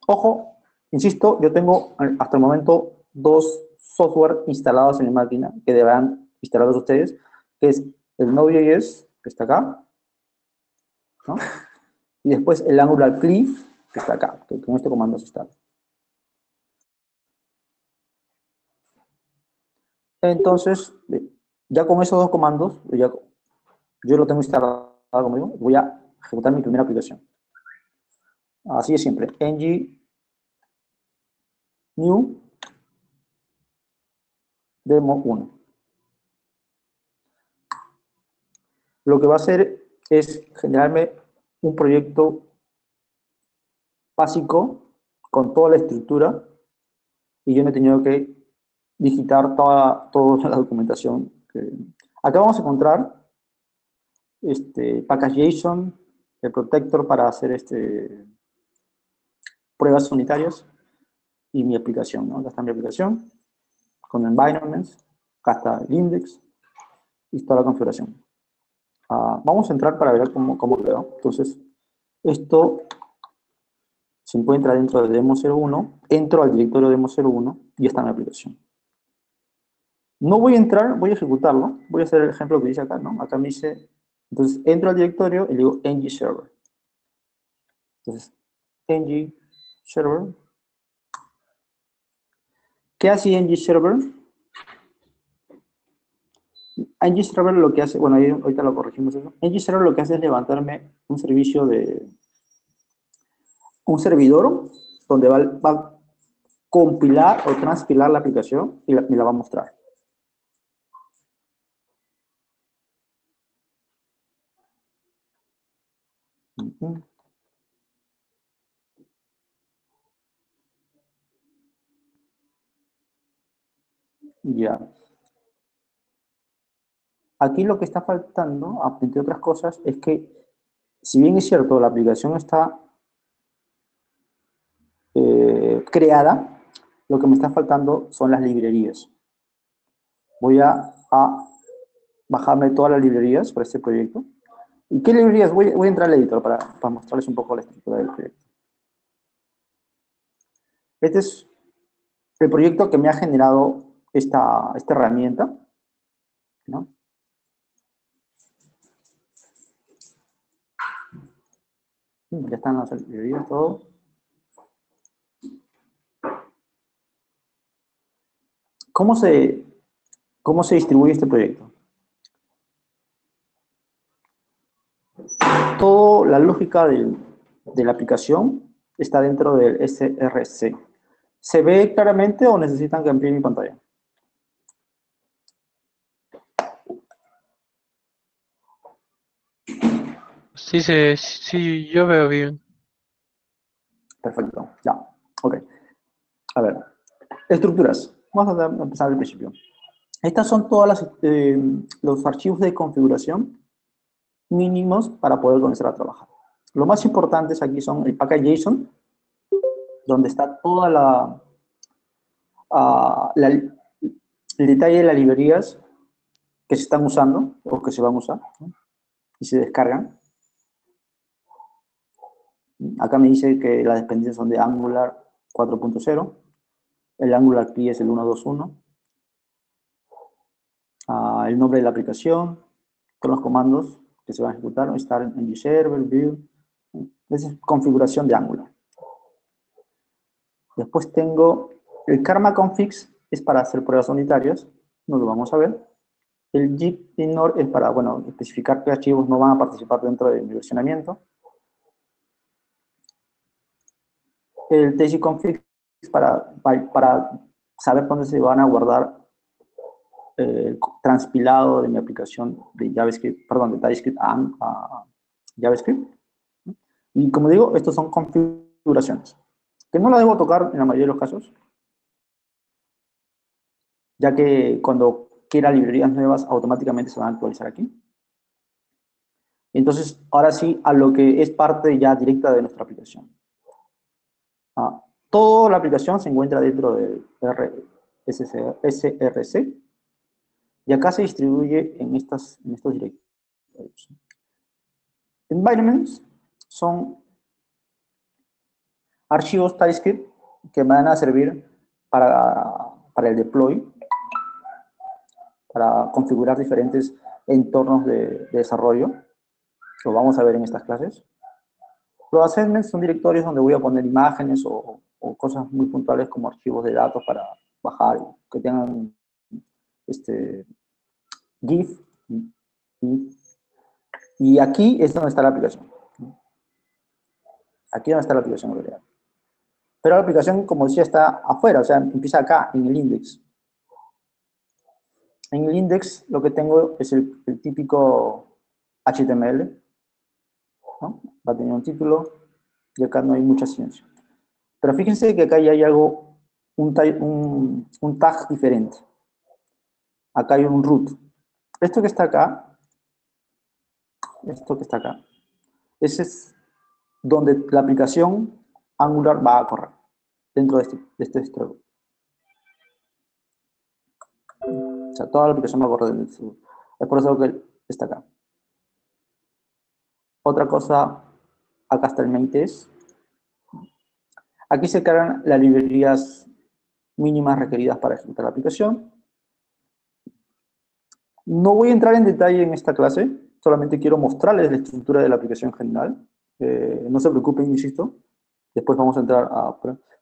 Speaker 1: Ojo, insisto, yo tengo hasta el momento 2 software instalados en mi máquina que deberán instalarlos ustedes, que es el Node.js, que está acá, ¿no? Y después el Angular CLI, que está acá, que con este comando se instala. Entonces, ya con esos 2 comandos, yo lo tengo instalado conmigo, voy a ejecutar mi primera aplicación. Así es siempre, ng new demo 1. Lo que va a hacer es generarme un proyecto básico con toda la estructura y yo no he tenido que digitar toda la documentación. Acá vamos a encontrar package.json, el protector para hacer pruebas unitarias y mi aplicación, ¿no? Acá está mi aplicación con environments, acá está el index y toda la configuración. Vamos a entrar para ver cómo quedó. Entonces, esto se encuentra dentro de demo01, entro al directorio demo01 y está mi aplicación. No voy a entrar, voy a ejecutarlo, voy a hacer el ejemplo que dice acá, ¿no? Acá me dice, entonces entro al directorio y le digo ng server. Entonces, ng server. ¿Qué hace ng server? ng server lo que hace, bueno, ahorita lo corregimos eso. ng server lo que hace es levantarme un servicio un servidor donde va a compilar o transpilar la aplicación y me la va a mostrar. Ya. Aquí lo que está faltando, entre otras cosas, es que, si bien es cierto, la aplicación está creada, lo que me está faltando son las librerías. Voy a bajarme todas las librerías para este proyecto. ¿Y qué librerías? Voy a entrar al editor para mostrarles un poco la estructura del proyecto. Este es el proyecto que me ha generado esta herramienta, ¿no? Ya están las librerías, todo. ¿Cómo se distribuye este proyecto? Toda la lógica de la aplicación está dentro del src. ¿Se ve claramente o necesitan que amplíe mi pantalla?
Speaker 2: Sí, yo veo bien.
Speaker 1: Perfecto, ya, ok. A ver, estructuras. Vamos a empezar al principio. Estas son todas los archivos de configuración mínimos para poder comenzar a trabajar. Lo más importantes aquí son el package.json, donde está toda el detalle de las librerías que se están usando o que se van a usar, ¿no? Y se descargan. Acá me dice que las dependencias son de Angular 4.0. El Angular CLI es el 1.2.1. El nombre de la aplicación, con los comandos que se van a ejecutar, start en server, build. Esa es configuración de Angular. Después tengo el karma configs, es para hacer pruebas unitarias, no lo vamos a ver. El git ignore es para, bueno, especificar qué archivos no van a participar dentro de mi versionamiento. El tcconfig es para saber dónde se van a guardar el transpilado de mi aplicación de JavaScript, perdón, de TypeScript a JavaScript. Y como digo, estos son configuraciones, que no las debo tocar en la mayoría de los casos, ya que cuando quiera librerías nuevas automáticamente se van a actualizar aquí. Entonces, ahora sí, a lo que es parte ya directa de nuestra aplicación. Toda la aplicación se encuentra dentro de SRC, y acá se distribuye en estos directorios. Environments son archivos TypeScript que van a servir para el deploy, para configurar diferentes entornos de desarrollo. Lo vamos a ver en estas clases. Los assessments son directorios donde voy a poner imágenes o cosas muy puntuales como archivos de datos para bajar, que tengan GIF. Y aquí es donde está la aplicación. Aquí es donde está la aplicación en realidad. Pero la aplicación, como decía, está afuera, o sea, empieza acá, en el index. En el index lo que tengo es el típico HTML, ¿no? Va a tener un título y acá no hay mucha ciencia. Pero fíjense que acá ya hay algo, un tag diferente. Acá hay un root. Esto que está acá, ese es donde la aplicación Angular va a correr, dentro de este distro. O sea, toda la aplicación va a correr dentro de este. Es por eso que está acá. Otra cosa, acá está el main test. Aquí se cargan las librerías mínimas requeridas para ejecutar la aplicación. No voy a entrar en detalle en esta clase, solamente quiero mostrarles la estructura de la aplicación general. No se preocupen, insisto, después vamos a entrar a...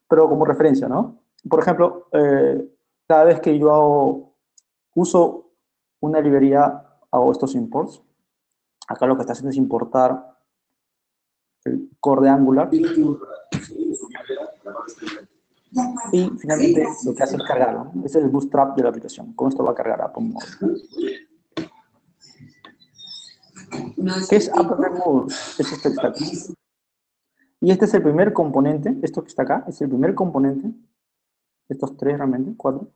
Speaker 1: Pero como referencia, ¿no? Por ejemplo, cada vez que yo uso una librería, hago estos imports. Acá lo que está haciendo es importar el core de Angular. Y finalmente lo que hace es cargarlo. Ese es el bootstrap de la aplicación. Con esto va a cargar App on Mobile. ¿Qué es App on Mobile? Es este que está aquí. Y este es el primer componente. Esto que está acá es el primer componente. Estos tres realmente, 4.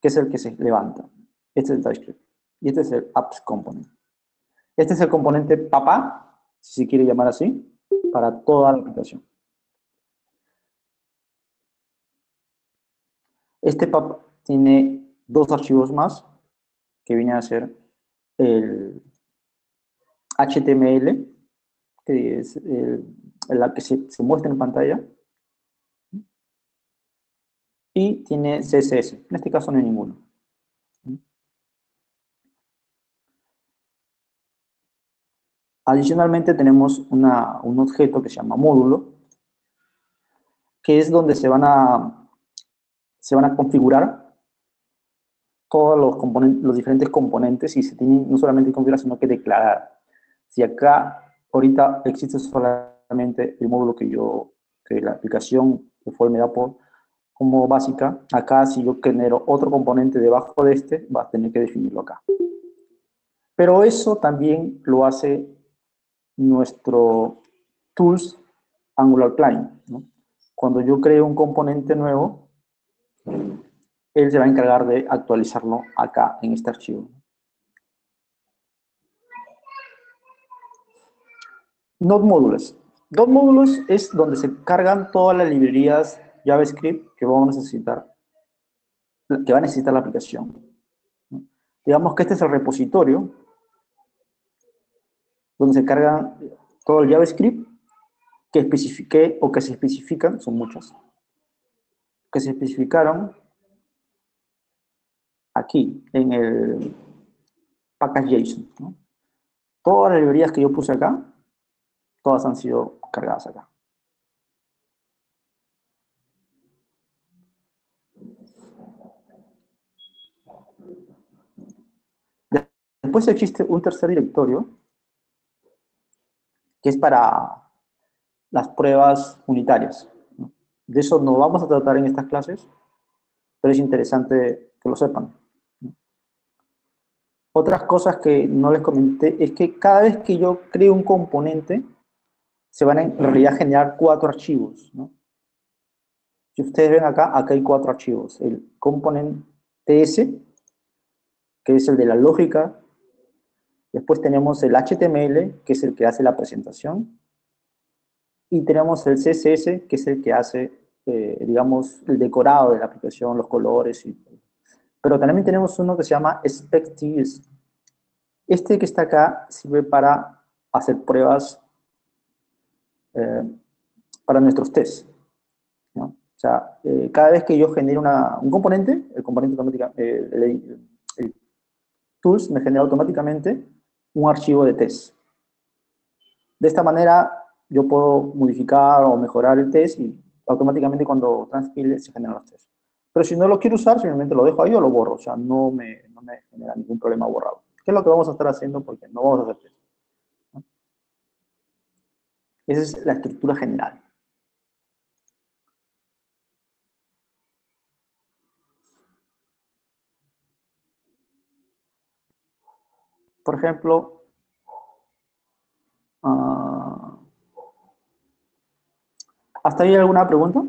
Speaker 1: Que es el que se levanta. Este es el TypeScript. Y este es el Apps Component. Este es el componente papá, si se quiere llamar así, para toda la aplicación. Este papá tiene dos archivos más, que viene a ser el HTML, que es la que se muestra en pantalla, y tiene CSS. En este caso no hay ninguno. Adicionalmente tenemos un objeto que se llama módulo, que es donde se van a configurar todos los diferentes componentes y se tienen no solamente que configurar, sino que declarar. Si acá ahorita existe solamente el módulo que la aplicación de Foil me da como básica, acá si yo genero otro componente debajo de este, va a tener que definirlo acá. Pero eso también lo hace nuestro Tools Angular Client, ¿no? Cuando yo creo un componente nuevo, él se va a encargar de actualizarlo acá, en este archivo. Node Modules. Node Modules es donde se cargan todas las librerías JavaScript que va a necesitar la aplicación. Digamos que este es el repositorio donde se carga todo el JavaScript que especifiqué o que se especifican, son muchas, que se especificaron aquí en el package.json, ¿no? Todas las librerías que yo puse acá, todas han sido cargadas acá. Después existe un tercer directorio, que es para las pruebas unitarias, ¿no? De eso no vamos a tratar en estas clases, pero es interesante que lo sepan. Otras cosas que no les comenté es que cada vez que yo creo un componente, se van a en realidad generar 4 archivos, ¿no? Si ustedes ven acá, acá hay 4 archivos. El component TS, que es el de la lógica. Después tenemos el HTML, que es el que hace la presentación. Y tenemos el CSS, que es el que hace, digamos, el decorado de la aplicación, los colores. Pero también tenemos uno que se llama SpecTS. Este que está acá sirve para hacer pruebas para nuestros tests, ¿no? O sea, cada vez que yo genero un componente, el componente automáticamente, el tools me genera automáticamente un archivo de test. De esta manera, yo puedo modificar o mejorar el test y automáticamente cuando transpile se generan los tests. Pero si no lo quiero usar, simplemente lo dejo ahí o lo borro. O sea, no me genera ningún problema borrado. ¿Qué es lo que vamos a estar haciendo? Porque no vamos a hacer test, ¿no? Esa es la estructura general. Por ejemplo, ¿hasta ahí alguna pregunta?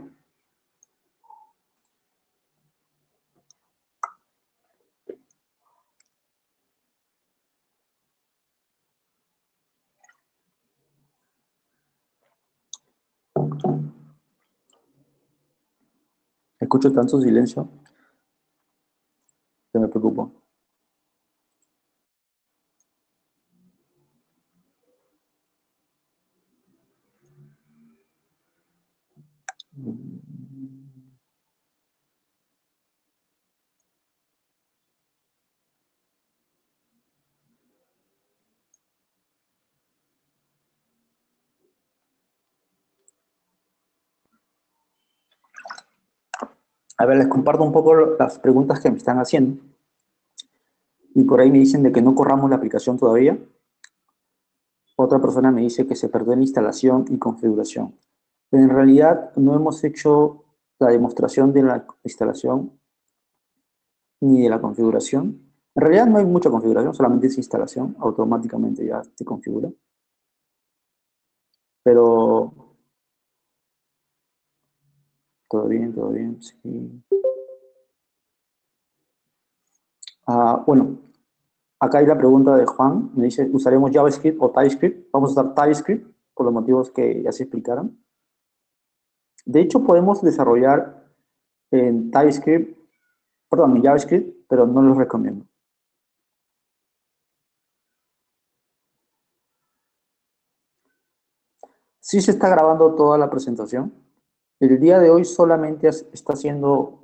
Speaker 1: Escucho tanto silencio que me preocupo. A ver, les comparto un poco las preguntas que me están haciendo. Y por ahí me dicen de que no corramos la aplicación todavía. Otra persona me dice que se perdió en instalación y configuración. Pero en realidad no hemos hecho la demostración de la instalación ni de la configuración. En realidad no hay mucha configuración, solamente es instalación, automáticamente ya se configura. Pero todo bien, sí. Bueno, acá hay la pregunta de Juan, me dice, ¿usaremos JavaScript o TypeScript? Vamos a usar TypeScript, por los motivos que ya se explicaron. De hecho, podemos desarrollar en TypeScript, perdón, en JavaScript, pero no los recomiendo. Sí se está grabando toda la presentación. El día de hoy solamente está siendo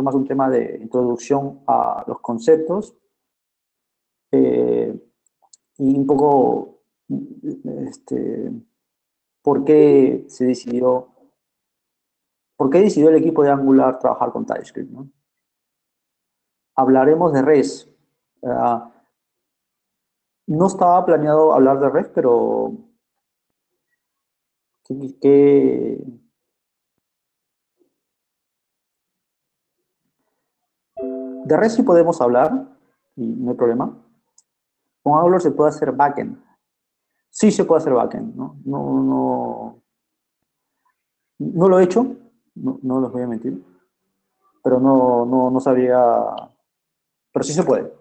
Speaker 1: más un tema de introducción a los conceptos y un poco por qué decidió el equipo de Angular trabajar con TypeScript, ¿no? Hablaremos de REST. No estaba planeado hablar de REST, pero de REST sí podemos hablar, y no hay problema. Con Angular se puede hacer backend. Sí se puede hacer backend, ¿no? No lo he hecho, no les voy a mentir, pero no sabía, pero sí se puede.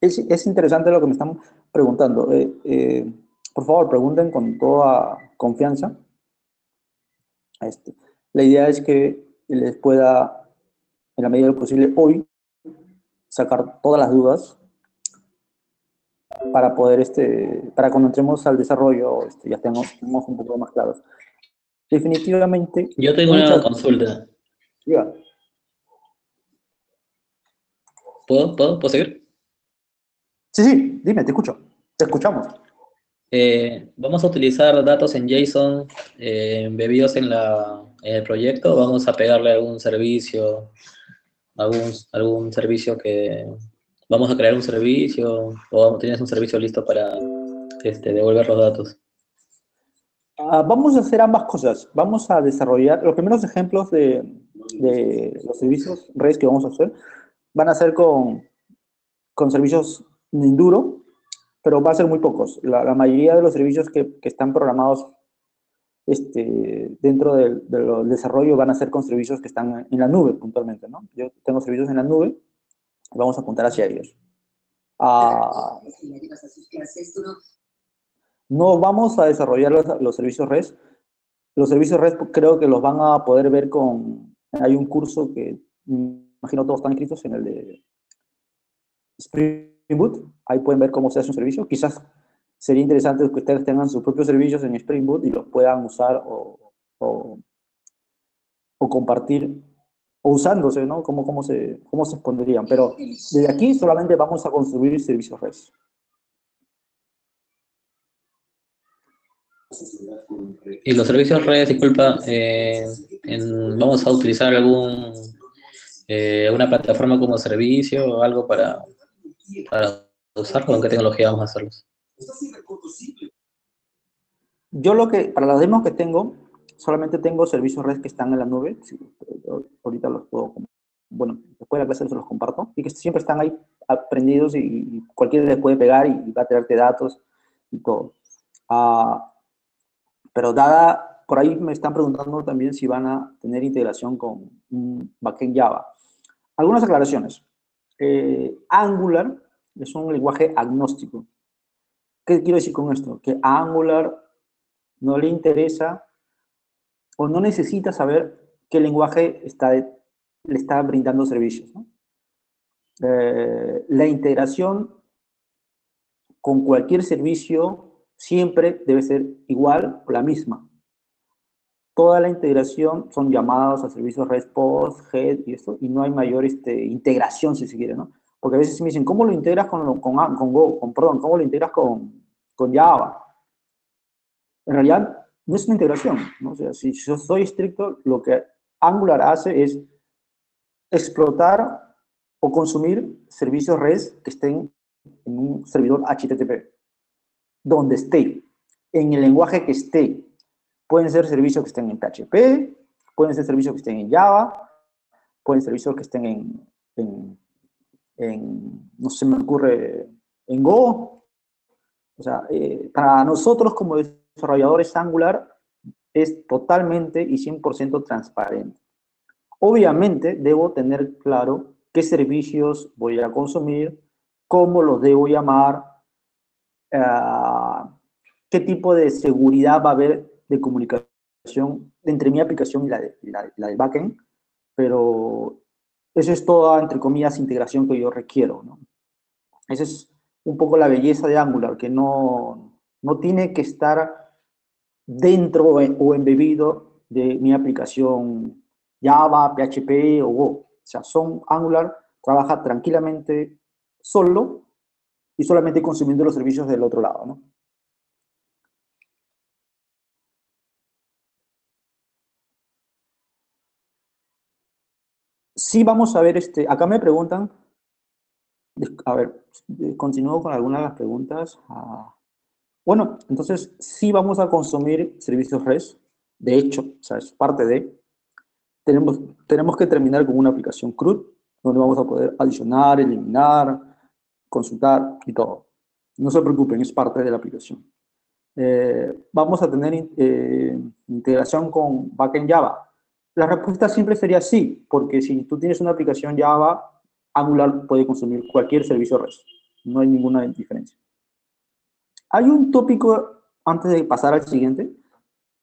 Speaker 1: Es interesante lo que me están preguntando. Por favor, pregunten con toda confianza. La idea es que les pueda en la medida de lo posible, hoy, sacar todas las dudas para poder, para cuando entremos al desarrollo, ya estemos un poco más claros. Definitivamente,
Speaker 4: Yo tengo una consulta.
Speaker 1: Diga.
Speaker 4: ¿Puedo seguir?
Speaker 1: Sí, dime, te escucho. Te escuchamos.
Speaker 4: ¿Vamos a utilizar datos en JSON embebidos en el proyecto, o vamos a pegarle algún servicio, algún servicio que... ¿Vamos a crear un servicio o tienes un servicio listo para devolver los datos?
Speaker 1: Vamos a hacer ambas cosas. Vamos a desarrollar los primeros ejemplos de los servicios REST que vamos a hacer. Van a ser con servicios en Enduro, pero va a ser muy pocos. La mayoría de los servicios que están programados dentro del desarrollo van a ser con servicios que están en la nube puntualmente, ¿no? Yo tengo servicios en la nube y vamos a apuntar hacia ellos. No vamos a desarrollar los servicios REST. Los servicios REST creo que los van a poder ver hay un curso que imagino todos están inscritos en el de Spring Boot. Ahí pueden ver cómo se hace un servicio. Quizás sería interesante que ustedes tengan sus propios servicios en Spring Boot y los puedan usar o compartir, o usándose, ¿no? ¿Cómo se expondrían? Pero desde aquí solamente vamos a construir servicios REST.
Speaker 4: Y los servicios REST, disculpa, ¿vamos a utilizar alguna plataforma como servicio o algo para usarlo? ¿Con qué tecnología vamos a hacerlos?
Speaker 1: Yo para las demos que tengo, solamente tengo servicios REST que están en la nube. Sí, ahorita los puedo, bueno, después de la clase se los comparto, y que siempre están ahí aprendidos y cualquiera les puede pegar y va a traerte datos y todo. Pero por ahí me están preguntando también si van a tener integración con un backend Java. Algunas aclaraciones. Angular es un lenguaje agnóstico. ¿Qué quiero decir con esto? Que a Angular no le interesa o no necesita saber qué lenguaje le está brindando servicios, ¿no? La integración con cualquier servicio siempre debe ser igual o la misma. Toda la integración son llamadas a servicios REST, POST, GET y esto, y no hay mayor integración, si se quiere, ¿no? Porque a veces me dicen, ¿cómo lo integras con Go? ¿Cómo lo integras con Java? En realidad, no es una integración, ¿no? O sea, si yo soy estricto, lo que Angular hace es explotar o consumir servicios REST que estén en un servidor HTTP, donde esté, en el lenguaje que esté. Pueden ser servicios que estén en PHP, pueden ser servicios que estén en Java, pueden ser servicios que estén no se me ocurre, en Go. O sea, para nosotros como desarrolladores Angular es totalmente y 100% transparente. Obviamente debo tener claro qué servicios voy a consumir, cómo los debo llamar, qué tipo de seguridad va a haber de comunicación entre mi aplicación y la del backend, pero eso es toda, entre comillas, integración que yo requiero, ¿no? Esa es un poco la belleza de Angular, que no tiene que estar dentro o embebido de mi aplicación Java, PHP o Go. O sea, Angular trabaja tranquilamente solo y solamente consumiendo los servicios del otro lado, ¿no? Sí, vamos a ver, acá me preguntan, a ver, continúo con algunas de las preguntas. Bueno, entonces sí vamos a consumir servicios REST, de hecho, o sea, es parte de, tenemos que terminar con una aplicación CRUD, donde vamos a poder adicionar, eliminar, consultar y todo. No se preocupen, es parte de la aplicación. Vamos a tener integración con backend Java. La respuesta simple sería sí, porque si tú tienes una aplicación Java, Angular puede consumir cualquier servicio REST. No hay ninguna diferencia. Hay un tópico, antes de pasar al siguiente.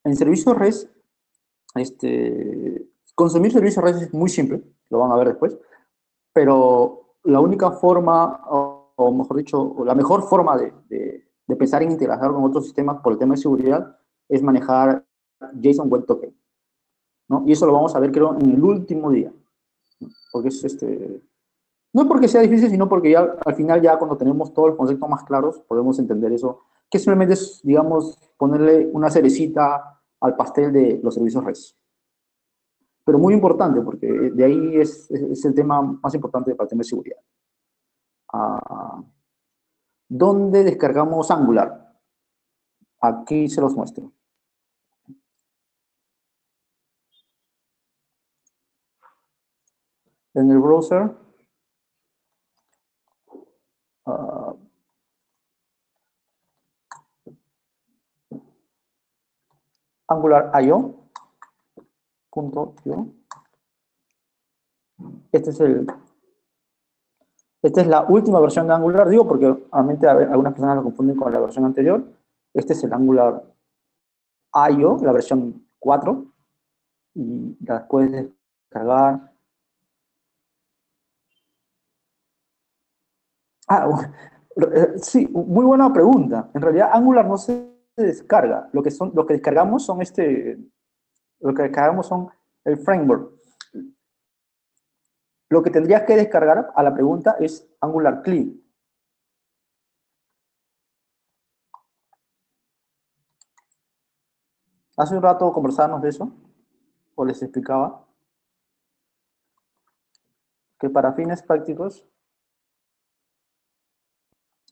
Speaker 1: En servicios REST, consumir servicios REST es muy simple. lo van a ver después, pero la única forma, o mejor dicho, la mejor forma de pensar en integrar con otros sistemas por el tema de seguridad es manejar JSON Web Token, ¿no? Y eso lo vamos a ver, creo, en el último día, ¿no? Porque es no es porque sea difícil, sino porque ya al final, ya cuando tenemos todos los conceptos más claros, podemos entender eso, que simplemente es, digamos, ponerle una cerecita al pastel de los servicios REST. Pero muy importante, porque de ahí es el tema más importante para el tema de seguridad. ¿Dónde descargamos Angular? Aquí se los muestro. En el browser, Angular.io. Esta es la última versión de Angular, digo, porque realmente algunas personas lo confunden con la versión anterior. Este es el Angular.io, la versión 4, y la puedes descargar. Sí, muy buena pregunta. En realidad, Angular no se descarga. Lo que descargamos son el framework. Lo que tendrías que descargar a la pregunta es Angular CLI. Hace un rato conversábamos de eso, o les explicaba que para fines prácticos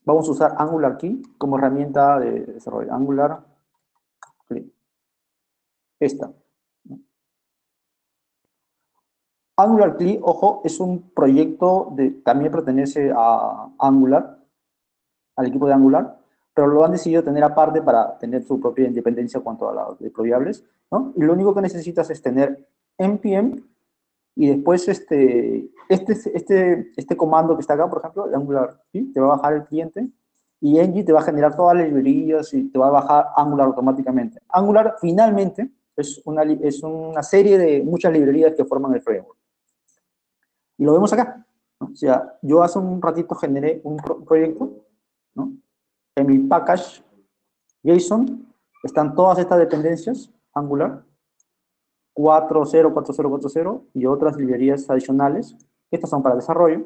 Speaker 1: vamos a usar Angular Key como herramienta de desarrollo. Angular Key. Esta. Angular Key, ojo, es un proyecto también pertenece a Angular, al equipo de Angular, pero lo han decidido tener aparte para tener su propia independencia en cuanto a los deployables, ¿no? Y lo único que necesitas es tener npm y después este comando que está acá, por ejemplo, de Angular, ¿sí? Te va a bajar el cliente y Engie te va a generar todas las librerías y te va a bajar Angular automáticamente. Angular finalmente es una serie de muchas librerías que forman el framework. Y lo vemos acá, ¿no? O sea, yo hace un ratito generé un proyecto, ¿no? En mi package JSON están todas estas dependencias Angular 4.0, y otras librerías adicionales. Estas son para desarrollo,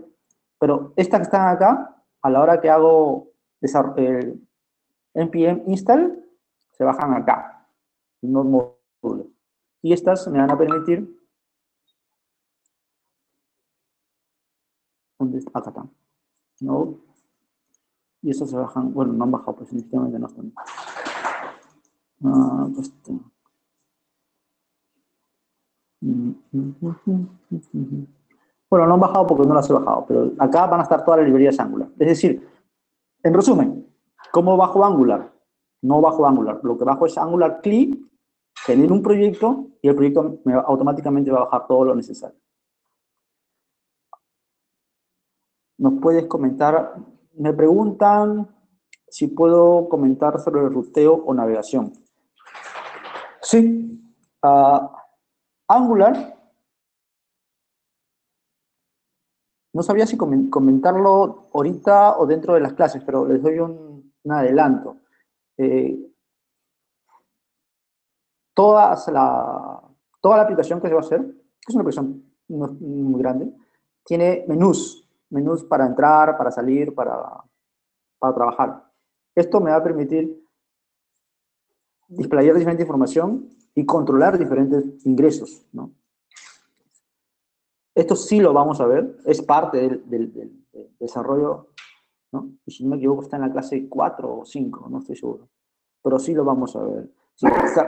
Speaker 1: pero estas que están acá, a la hora que hago npm install, se bajan acá, los módulos. Y estas me van a permitir, acá están, ¿no? Y estos se bajan, bueno, no han bajado, pues definitivamente no están. Pues, bueno, no han bajado porque no las he bajado, pero acá van a estar todas las librerías Angular. Es decir, en resumen, ¿cómo bajo Angular? No bajo Angular. Lo que bajo es Angular CLI, genero un proyecto y el proyecto automáticamente va a bajar todo lo necesario. ¿Nos puedes comentar? Me preguntan si puedo comentar sobre el ruteo o navegación. Sí. Angular, no sabía si comentarlo ahorita o dentro de las clases, pero les doy un adelanto. Toda la aplicación que se va a hacer, que es una aplicación muy grande, tiene menús para entrar, para salir, para trabajar. Esto me va a permitir displayar diferente información y controlar diferentes ingresos, ¿no? Esto sí lo vamos a ver, es parte del desarrollo, ¿no? Y si no me equivoco está en la clase 4 o 5, no estoy seguro, pero sí lo vamos a ver.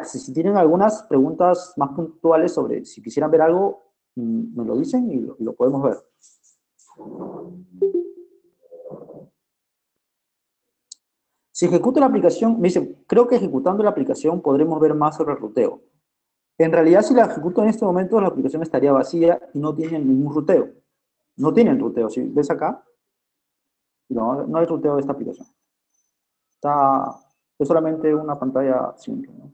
Speaker 1: Si tienen algunas preguntas más puntuales sobre si quisieran ver algo, me lo dicen y lo podemos ver. Si ejecuto la aplicación, me dice, creo que ejecutando la aplicación podremos ver más sobre el ruteo. En realidad, si la ejecuto en este momento, la aplicación estaría vacía y no tiene ningún ruteo. No tienen ruteo. Si ves acá, no hay ruteo de esta aplicación. Es solamente una pantalla simple, ¿no?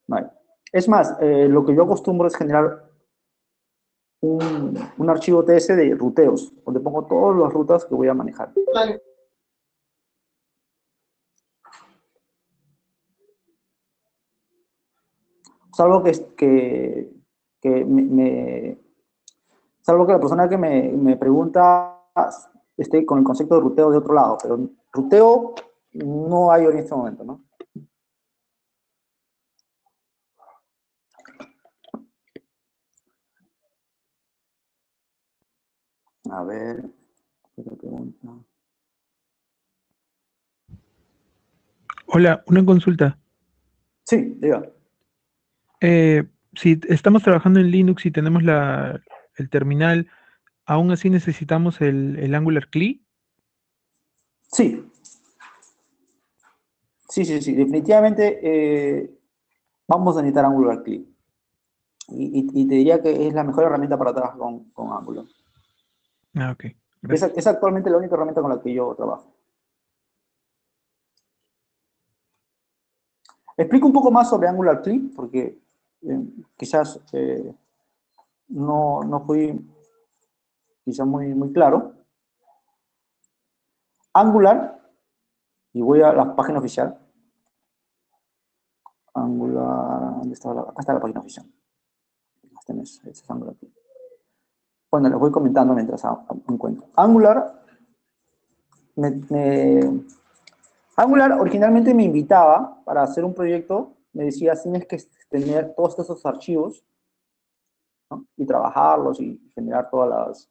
Speaker 1: Vale. Es más, lo que yo acostumbro es generar un archivo TS de ruteos, donde pongo todas las rutas que voy a manejar. Salvo salvo que la persona que me pregunta esté con el concepto de ruteo de otro lado, pero ruteo no hay en este momento, ¿no? A ver, otra pregunta.
Speaker 2: Hola, una consulta.
Speaker 1: Sí, diga.
Speaker 2: Si estamos trabajando en Linux y tenemos el terminal, ¿aún así necesitamos el Angular CLI?
Speaker 1: Sí, sí, definitivamente vamos a necesitar Angular CLI. Y te diría que es la mejor herramienta para trabajar con Angular.
Speaker 2: Ah, ok.
Speaker 1: Es,
Speaker 2: Gracias.
Speaker 1: es actualmente la única herramienta con la que yo trabajo. Explico un poco más sobre Angular CLI, porque quizás no fui quizás muy claro. Angular, y voy a la página oficial. Angular, ¿dónde está acá está la página oficial. Este es Angular CLI. Bueno, les voy comentando mientras encuentro. Angular originalmente me invitaba para hacer un proyecto, me decía, tienes que tener todos esos archivos, ¿no? Y trabajarlos y generar todas las...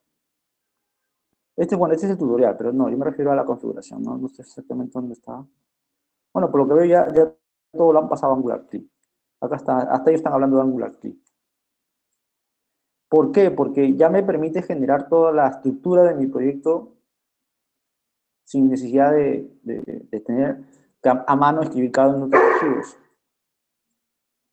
Speaker 1: Bueno, este es el tutorial, pero no, yo me refiero a la configuración, ¿no? No sé exactamente dónde está. Bueno, por lo que veo ya todo lo han pasado a Angular CLI. Acá está, hasta ellos están hablando de Angular CLI. ¿Por qué? Porque ya me permite generar toda la estructura de mi proyecto sin necesidad de tener que a mano escribir cada uno de los archivos,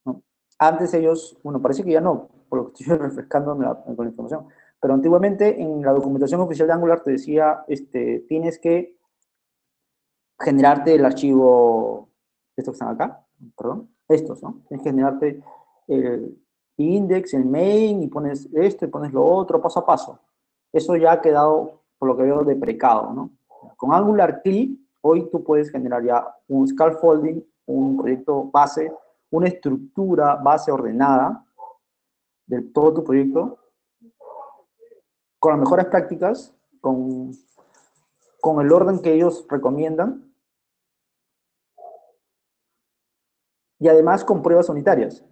Speaker 1: ¿no? Antes ellos, bueno, parece que ya no, por lo que estoy refrescándome con la información, pero antiguamente en la documentación oficial de Angular te decía, tienes que generarte el archivo, estos que están acá, perdón, estos, ¿no? Tienes que generarte el index, el main, y pones esto y pones lo otro, paso a paso. Eso ya ha quedado, por lo que veo, deprecado, ¿no? Con Angular CLI, hoy tú puedes generar ya un scaffolding, un proyecto base, una estructura base ordenada de todo tu proyecto, con las mejores prácticas, con el orden que ellos recomiendan, y además con pruebas unitarias,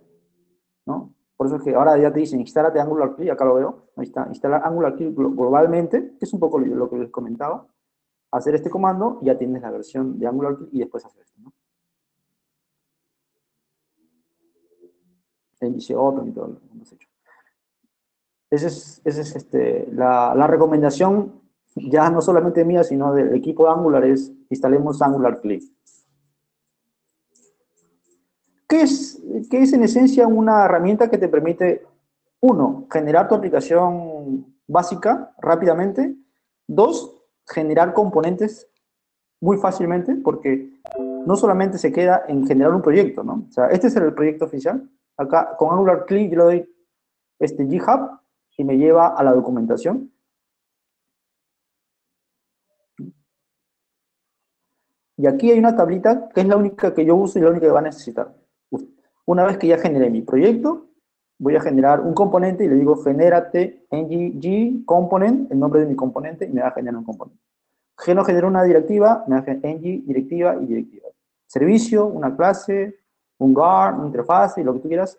Speaker 1: ¿no? Por eso es que ahora ya te dicen, instálate Angular CLI, acá lo veo, ahí está, instalar Angular CLI globalmente, que es un poco lo que les comentaba, hacer este comando, y ya tienes la versión de Angular CLI y después hacer esto, ¿no? El dice otro y todo lo que hemos hecho. Esa es la recomendación, ya no solamente mía, sino del equipo de Angular, es instalemos Angular CLI. ¿Qué es en esencia una herramienta que te permite, uno, generar tu aplicación básica rápidamente, dos, generar componentes muy fácilmente, porque no solamente se queda en generar un proyecto, ¿no? O sea, este es el proyecto oficial. Acá con Angular CLI yo le doy GitHub y me lleva a la documentación. Y aquí hay una tablita que es la única que yo uso y la única que va a necesitar. Una vez que ya generé mi proyecto, voy a generar un componente y le digo, genérate ng component, el nombre de mi componente, y me va a generar un componente. Genero una directiva, me va a generar ng directiva y directiva. Servicio, una clase, un guard, una interfaz, y lo que tú quieras,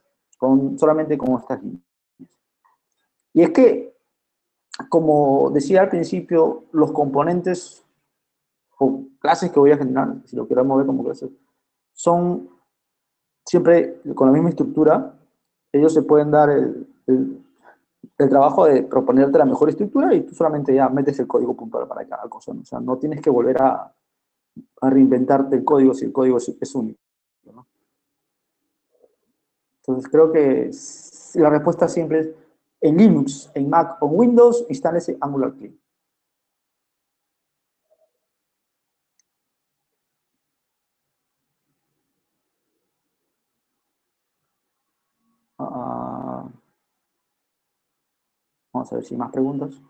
Speaker 1: solamente con estas líneas. Y es que, como decía al principio, los componentes o clases que voy a generar, si lo quiero mover como clases, son siempre con la misma estructura. Ellos se pueden dar el trabajo de proponerte la mejor estructura y tú solamente ya metes el código puntual para cada cosa, ¿no? O sea, no tienes que volver a reinventarte el código si el código es único, ¿no? Entonces creo que la respuesta siempre es en Linux, en Mac o en Windows, instálese Angular CLI. Ah, vamos a ver si hay más preguntas.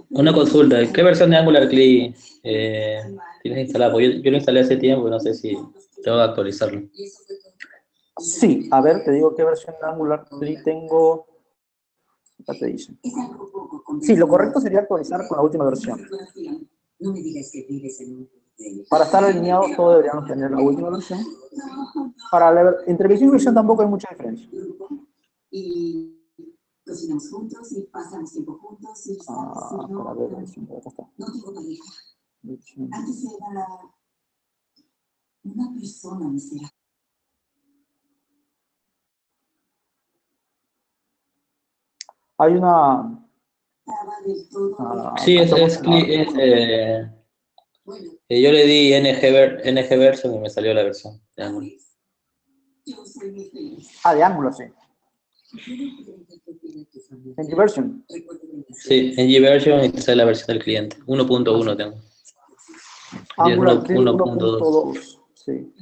Speaker 4: Una consulta, ¿qué versión de Angular CLI tienes instalada? Porque yo lo instalé hace tiempo y no sé si tengo que actualizarlo.
Speaker 1: Sí, a ver, te digo qué versión de Angular CLI tengo. Acá te dice. Sí, lo correcto sería actualizar con la última versión. Para estar alineados, todos deberíamos tener la última versión. Para entre versión y versión tampoco hay mucha diferencia.
Speaker 3: Y cocinamos juntos y pasamos tiempo juntos. Y
Speaker 1: para ver, acá está.
Speaker 3: no tengo pareja. Antes era una persona miserable.
Speaker 1: Hay una...
Speaker 4: Sí, yo le di NG version y me salió la versión de Angular.
Speaker 1: de Angular, sí. NG version.
Speaker 4: Sí, NG version y sale la versión del cliente. 1.1 tengo.
Speaker 1: Angular
Speaker 4: 1.2.
Speaker 1: 1.2. Sí.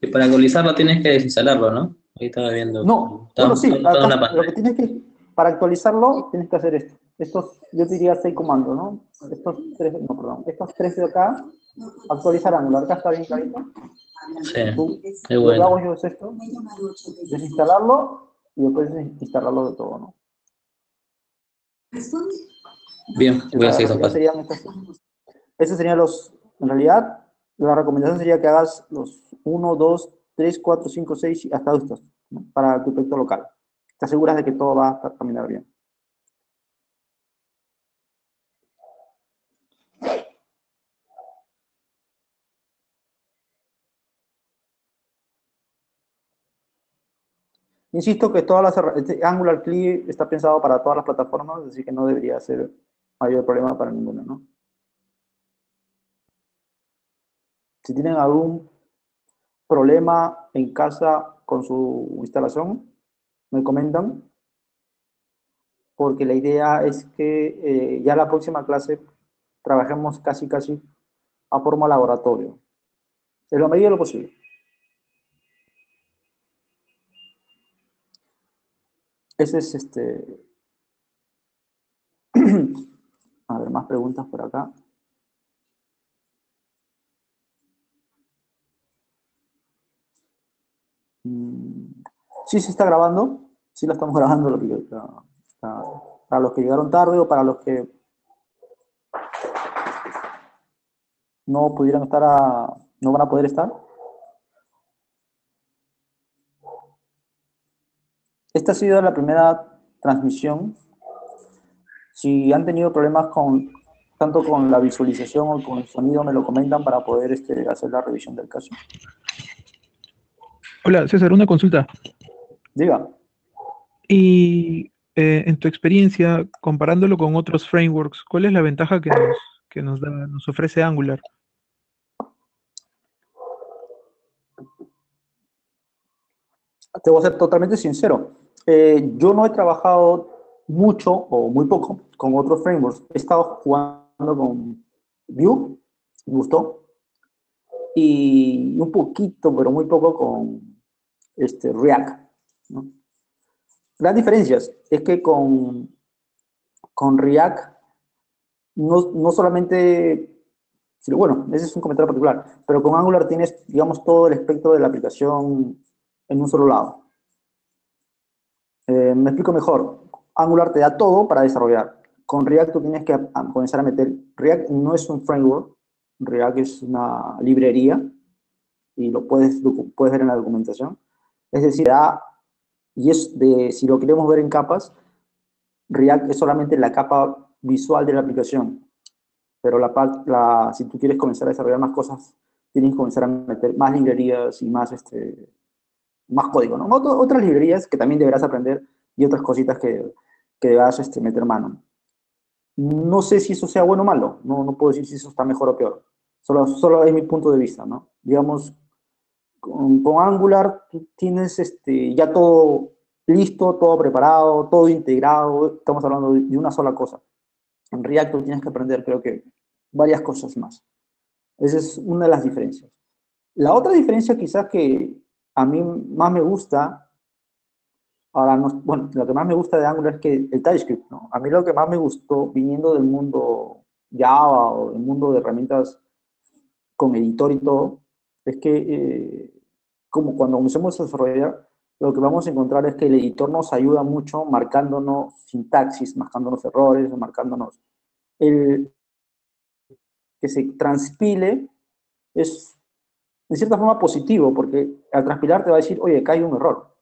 Speaker 4: Y para actualizarlo tienes que desinstalarlo, ¿no? Ahí estaba viendo.
Speaker 1: No, bueno, sí, acá, lo que tienes que, para actualizarlo, tienes que hacer esto. Estos, yo diría 6 comandos, ¿no? Estos tres de acá, actualizar Angular, acá está bien clarito.
Speaker 4: Sí, es
Speaker 1: Lo que
Speaker 4: bueno.
Speaker 1: hago yo es esto, desinstalarlo y después instalarlo de todo, ¿no?
Speaker 4: Bien, voy a seguir esos pasos.
Speaker 1: Esos serían los, en realidad, la recomendación sería que hagas los 1, 2, 3, 4, 5, 6 y hasta estos, ¿no? Para tu proyecto local. Te aseguras de que todo va a caminar bien. Insisto que Angular CLI está pensado para todas las plataformas, así que no debería ser mayor problema para ninguna, ¿no? Si tienen algún problema en casa con su instalación, me comentan, porque la idea es que ya la próxima clase trabajemos casi a forma laboratorio, en la medida de lo posible. Ese es a ver, más preguntas por acá. Sí, se está grabando. Sí, la estamos grabando. Para los que llegaron tarde o para los que no pudieran estar, no van a poder estar. Esta ha sido la primera transmisión. Si han tenido problemas tanto con la visualización o con el sonido, me lo comentan para poder hacer la revisión del caso.
Speaker 2: Hola, César, una consulta.
Speaker 1: Diga.
Speaker 2: Y en tu experiencia, comparándolo con otros frameworks, ¿cuál es la ventaja que nos ofrece Angular?
Speaker 1: Te voy a ser totalmente sincero. Yo no he trabajado mucho o muy poco con otros frameworks. He estado jugando con Vue, me gustó, y un poquito, pero muy poco con React, ¿no? Las diferencias es que con React no solamente, bueno, ese es un comentario particular, pero con Angular tienes, digamos, todo el espectro de la aplicación en un solo lado. Me explico mejor. Angular te da todo para desarrollar. Con React tú tienes que comenzar a meter... React no es un framework, React es una librería y lo puedes ver en la documentación. Es decir, si lo queremos ver en capas, React es solamente la capa visual de la aplicación, pero si tú quieres comenzar a desarrollar más cosas, tienes que comenzar a meter más librerías y más código, ¿no? Otras librerías que también deberás aprender y otras cositas que deberás meter mano. No sé si eso sea bueno o malo, no puedo decir si eso está mejor o peor, solo es mi punto de vista, ¿no? Digamos, con Angular tú tienes ya todo listo, todo preparado, todo integrado, estamos hablando de una sola cosa. En React tú tienes que aprender, creo que, varias cosas más. Esa es una de las diferencias. La otra diferencia quizás que a mí más me gusta, ahora, no, bueno, lo que más me gusta de Angular es que el TypeScript, ¿no? A mí lo que más me gustó, viniendo del mundo Java o del mundo de herramientas con editor y todo, es que como cuando comenzamos a desarrollar, lo que vamos a encontrar es que el editor nos ayuda mucho marcándonos sintaxis, marcándonos errores, marcándonos el que se transpile es de cierta forma positivo, porque al transpilar te va a decir, oye, acá hay un error.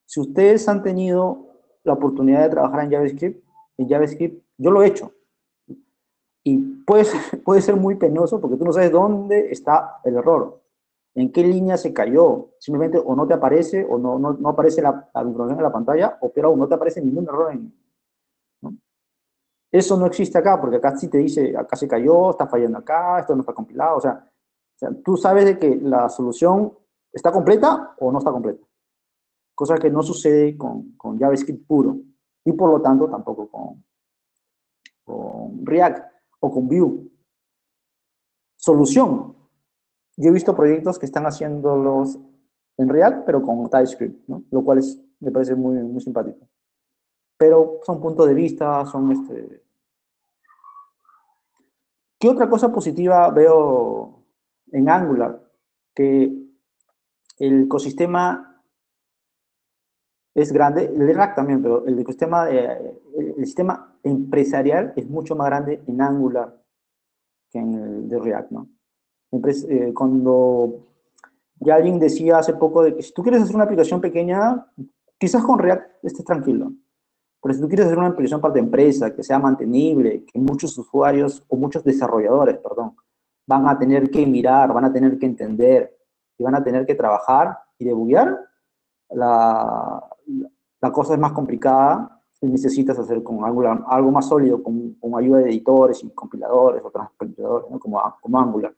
Speaker 1: Si ustedes han tenido la oportunidad de trabajar en JavaScript yo lo he hecho. Y puede ser muy penoso porque tú no sabes dónde está el error, en qué línea se cayó. Simplemente o no te aparece o no aparece la información en la pantalla, o peor aún, no te aparece ningún error. ¿No? Eso no existe acá, porque acá sí te dice, acá se cayó, está fallando acá, esto no está compilado. O sea, tú sabes de que la solución está completa o no está completa. Cosa que no sucede con JavaScript puro. Y por lo tanto tampoco con React o con Vue. Solución. Yo he visto proyectos que están haciéndolos en React, pero con TypeScript, ¿no? Lo cual me parece muy, muy simpático. Pero son puntos de vista, son ¿Qué otra cosa positiva veo en Angular? Que el ecosistema es grande, el de React también, pero el sistema empresarial es mucho más grande en Angular que en el de React, ¿no? Cuando ya alguien decía hace poco de que si tú quieres hacer una aplicación pequeña, quizás con React estés tranquilo. Pero si tú quieres hacer una aplicación para tu empresa, que sea mantenible, que muchos usuarios o muchos desarrolladores, perdón, van a tener que mirar, van a tener que entender y van a tener que trabajar y debuguear, la cosa es más complicada y necesitas hacer con Angular algo más sólido, con ayuda de editores y compiladores o transcompiladores, ¿no? como Angular,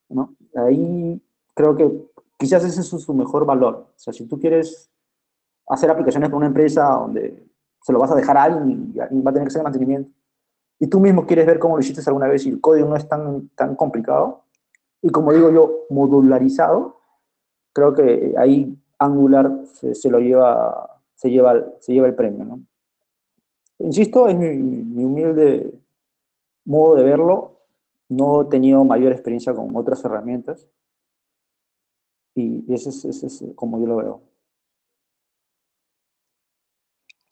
Speaker 1: ¿no? Ahí creo que quizás ese es su mejor valor. O sea, si tú quieres hacer aplicaciones para una empresa donde se lo vas a dejar a alguien y alguien va a tener que hacer mantenimiento, y tú mismo quieres ver cómo lo hiciste alguna vez y el código no es tan complicado, y como digo yo, modularizado, creo que ahí Angular se lleva el premio, ¿no? Insisto, es mi humilde modo de verlo. No he tenido mayor experiencia con otras herramientas y ese es como yo lo veo.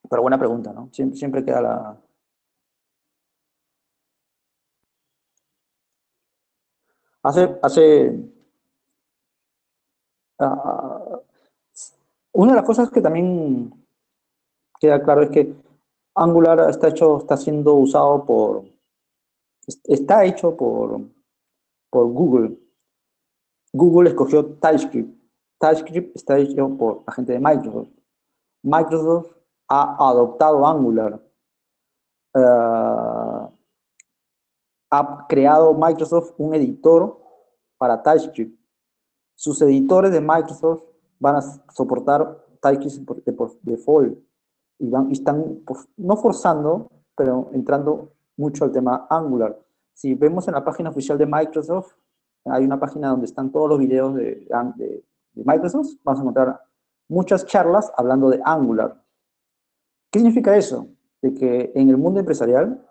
Speaker 1: Pero buena pregunta, ¿no? Siempre queda la... Ah, una de las cosas que también queda claro es que Angular está siendo usado está hecho por Google. Google escogió TypeScript. TypeScript está hecho por la gente de Microsoft. Microsoft ha adoptado Angular. Ha creado Microsoft un editor para TypeScript. Sus editores de Microsoft van a soportar TypeScript por default y están no forzando, pero entrando mucho al tema Angular. Si vemos en la página oficial de Microsoft, hay una página donde están todos los videos de Microsoft, vamos a encontrar muchas charlas hablando de Angular. ¿Qué significa eso? De que en el mundo empresarial,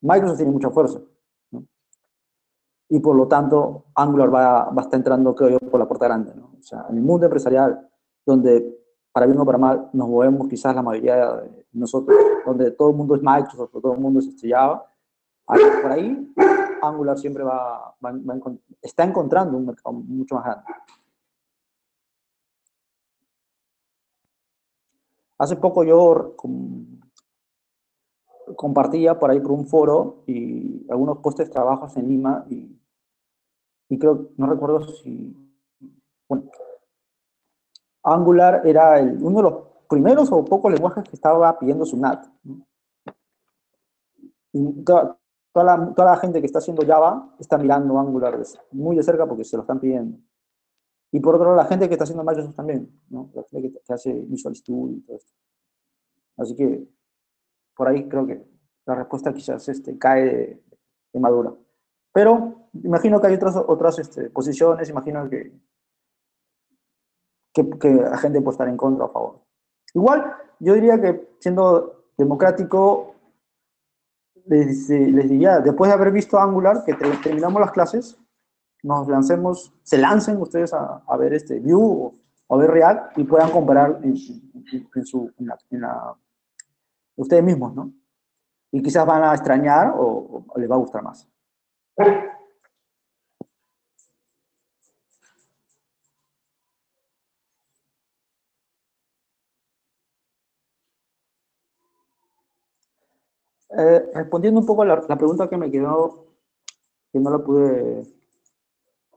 Speaker 1: Microsoft tiene mucha fuerza, ¿no? Y por lo tanto, Angular va a estar entrando, creo yo, por la puerta grande, ¿no? O sea, en el mundo empresarial, donde para bien o para mal nos movemos quizás la mayoría de nosotros, donde todo el mundo es Microsoft, todo el mundo es Java, por ahí Angular siempre está encontrando un mercado mucho más grande. Hace poco yo compartía por ahí por un foro y algunos postes de trabajos en Lima y creo, no recuerdo si, bueno, Angular era uno de los primeros o pocos lenguajes que estaba pidiendo su NAT, ¿no? Y toda la gente que está haciendo Java está mirando Angular muy de cerca porque se lo están pidiendo. Y por otro lado, la gente que está haciendo Microsoft también, ¿no? La gente que hace Visual Studio y todo esto. Así que por ahí creo que la respuesta quizás cae de madura. Pero imagino que hay otras posiciones, imagino que que la gente puede estar en contra o a favor. Igual, yo diría que siendo democrático, les diría, después de haber visto Angular, que terminamos las clases, se lancen ustedes a ver Vue o a ver React y puedan comparar ustedes mismos, ¿no? Y quizás van a extrañar o les va a gustar más. Respondiendo un poco a la pregunta que me quedó, que no la pude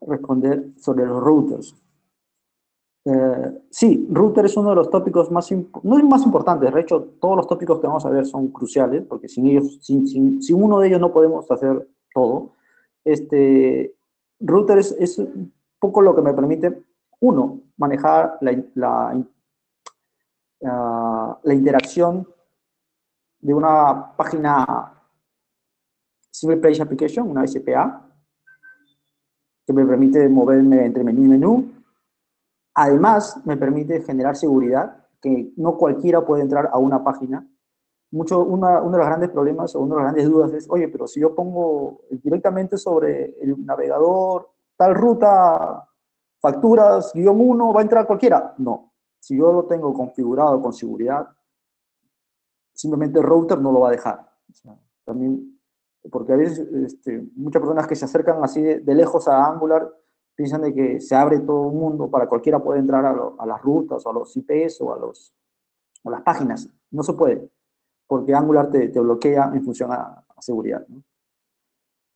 Speaker 1: responder sobre los routers. Sí, router es uno de los tópicos no es más importantes, de hecho todos los tópicos que vamos a ver son cruciales, porque sin ellos, sin uno de ellos no podemos hacer todo. Router es un poco lo que me permite, uno, manejar la interacción de una página Single Page Application, una SPA, que me permite moverme entre menú y menú. Además, me permite generar seguridad, que no cualquiera puede entrar a una página. Uno de los grandes problemas o una de las grandes dudas es, oye, pero si yo pongo directamente sobre el navegador, tal ruta, facturas, -1, ¿va a entrar cualquiera? No. Si yo lo tengo configurado con seguridad, simplemente el router no lo va a dejar. O sea, también, porque a veces muchas personas que se acercan así de lejos a Angular piensan de que se abre todo un mundo para cualquiera puede entrar a las rutas o a los IPs o a las páginas. No se puede, porque Angular te bloquea en función a seguridad, ¿no?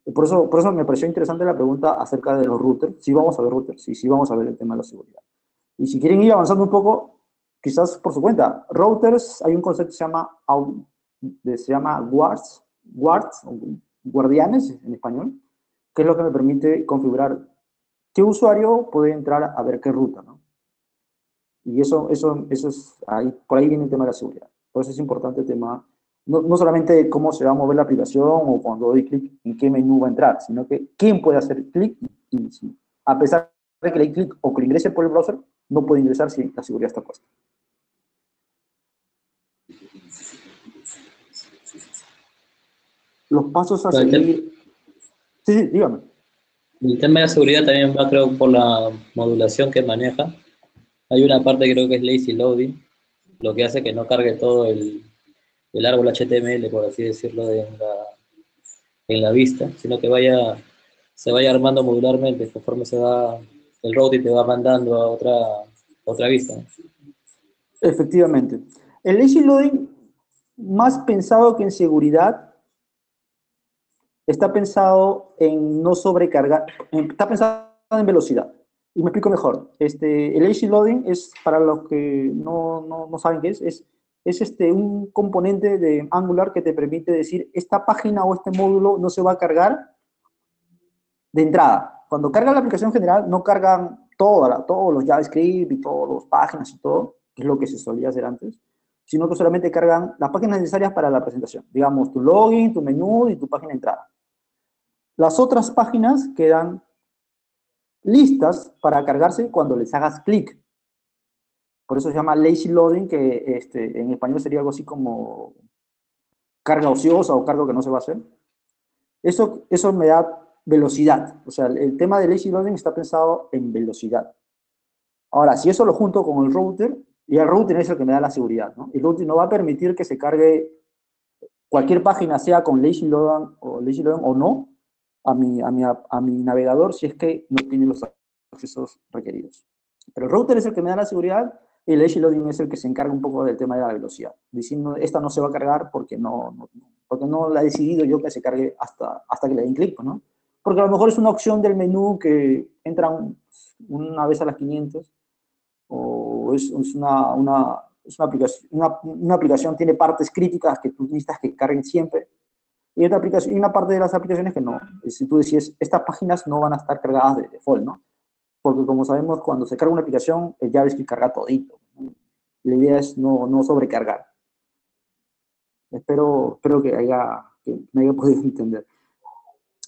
Speaker 1: Y por eso me pareció interesante la pregunta acerca de los routers. Sí vamos a ver routers, sí vamos a ver el tema de la seguridad. Y si quieren ir avanzando un poco, quizás por su cuenta, routers, hay un concepto que se llama guards, guardianes en español, que es lo que me permite configurar qué usuario puede entrar a ver qué ruta, ¿no? Y eso es, por ahí viene el tema de la seguridad. Por eso es importante el tema, no solamente cómo se va a mover la aplicación o cuando doy clic en qué menú va a entrar, sino que quién puede hacer clic y a pesar de que le dé clic o que lo ingrese por el browser, no puede ingresar si la seguridad está puesta. Los pasos a seguir... Sí, dígame.
Speaker 4: El tema de la seguridad también va, creo, por la modulación que maneja. Hay una parte creo que es lazy loading, lo que hace que no cargue todo el árbol HTML, por así decirlo, en la vista, sino que se vaya armando modularmente conforme el routing te va mandando a otra vista, ¿no?
Speaker 1: Efectivamente. El lazy loading, más pensado que en seguridad, está pensado en no sobrecargar, está pensado en velocidad. Y me explico mejor. El lazy loading es, para los que no saben qué es un componente de Angular que te permite decir, esta página o este módulo no se va a cargar de entrada. Cuando carga la aplicación general, no cargan todos los JavaScript y todas las páginas y todo, que es lo que se solía hacer antes, sino que solamente cargan las páginas necesarias para la presentación. Digamos, tu login, tu menú y tu página de entrada. Las otras páginas quedan listas para cargarse cuando les hagas clic. Por eso se llama lazy loading, que en español sería algo así como carga ociosa o carga que no se va a hacer. Eso me da velocidad. O sea, el tema de lazy loading está pensado en velocidad. Ahora, si eso lo junto con el router, y el router es el que me da la seguridad, ¿no? El router no va a permitir que se cargue cualquier página, sea con lazy loading o no, a mi navegador si es que no tiene los accesos requeridos. Pero el router es el que me da la seguridad y el lazy loading es el que se encarga un poco del tema de la velocidad, diciendo esta no se va a cargar porque no la he decidido yo que se cargue hasta que le den clic, ¿no? Porque a lo mejor es una opción del menú que entra una vez a las 500 o es una aplicación tiene partes críticas que tú necesitas que carguen siempre. Y una parte de las aplicaciones que no. Si tú decides, estas páginas no van a estar cargadas de default, ¿no? Porque como sabemos, cuando se carga una aplicación, el JavaScript carga todito, ¿no? La idea es no sobrecargar. Espero que me haya podido entender.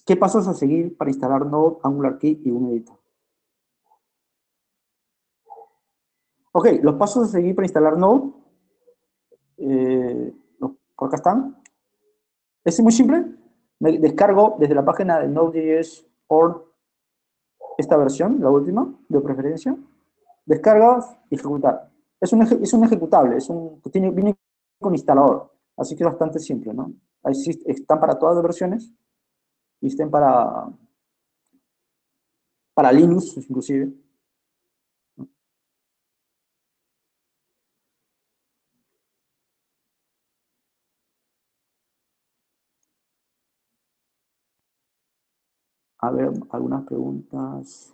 Speaker 1: ¿Qué pasos a seguir para instalar Node, AngularKey y un editor? Ok, los pasos a seguir para instalar Node, por acá están. Es muy simple. Me descargo desde la página de Node.js.org esta versión, la última, de preferencia. Descargas y ejecutar. Es un ejecutable, viene con instalador, así que es bastante simple, ¿no? Ahí sí están para todas las versiones y están para Linux, inclusive. A ver, algunas preguntas.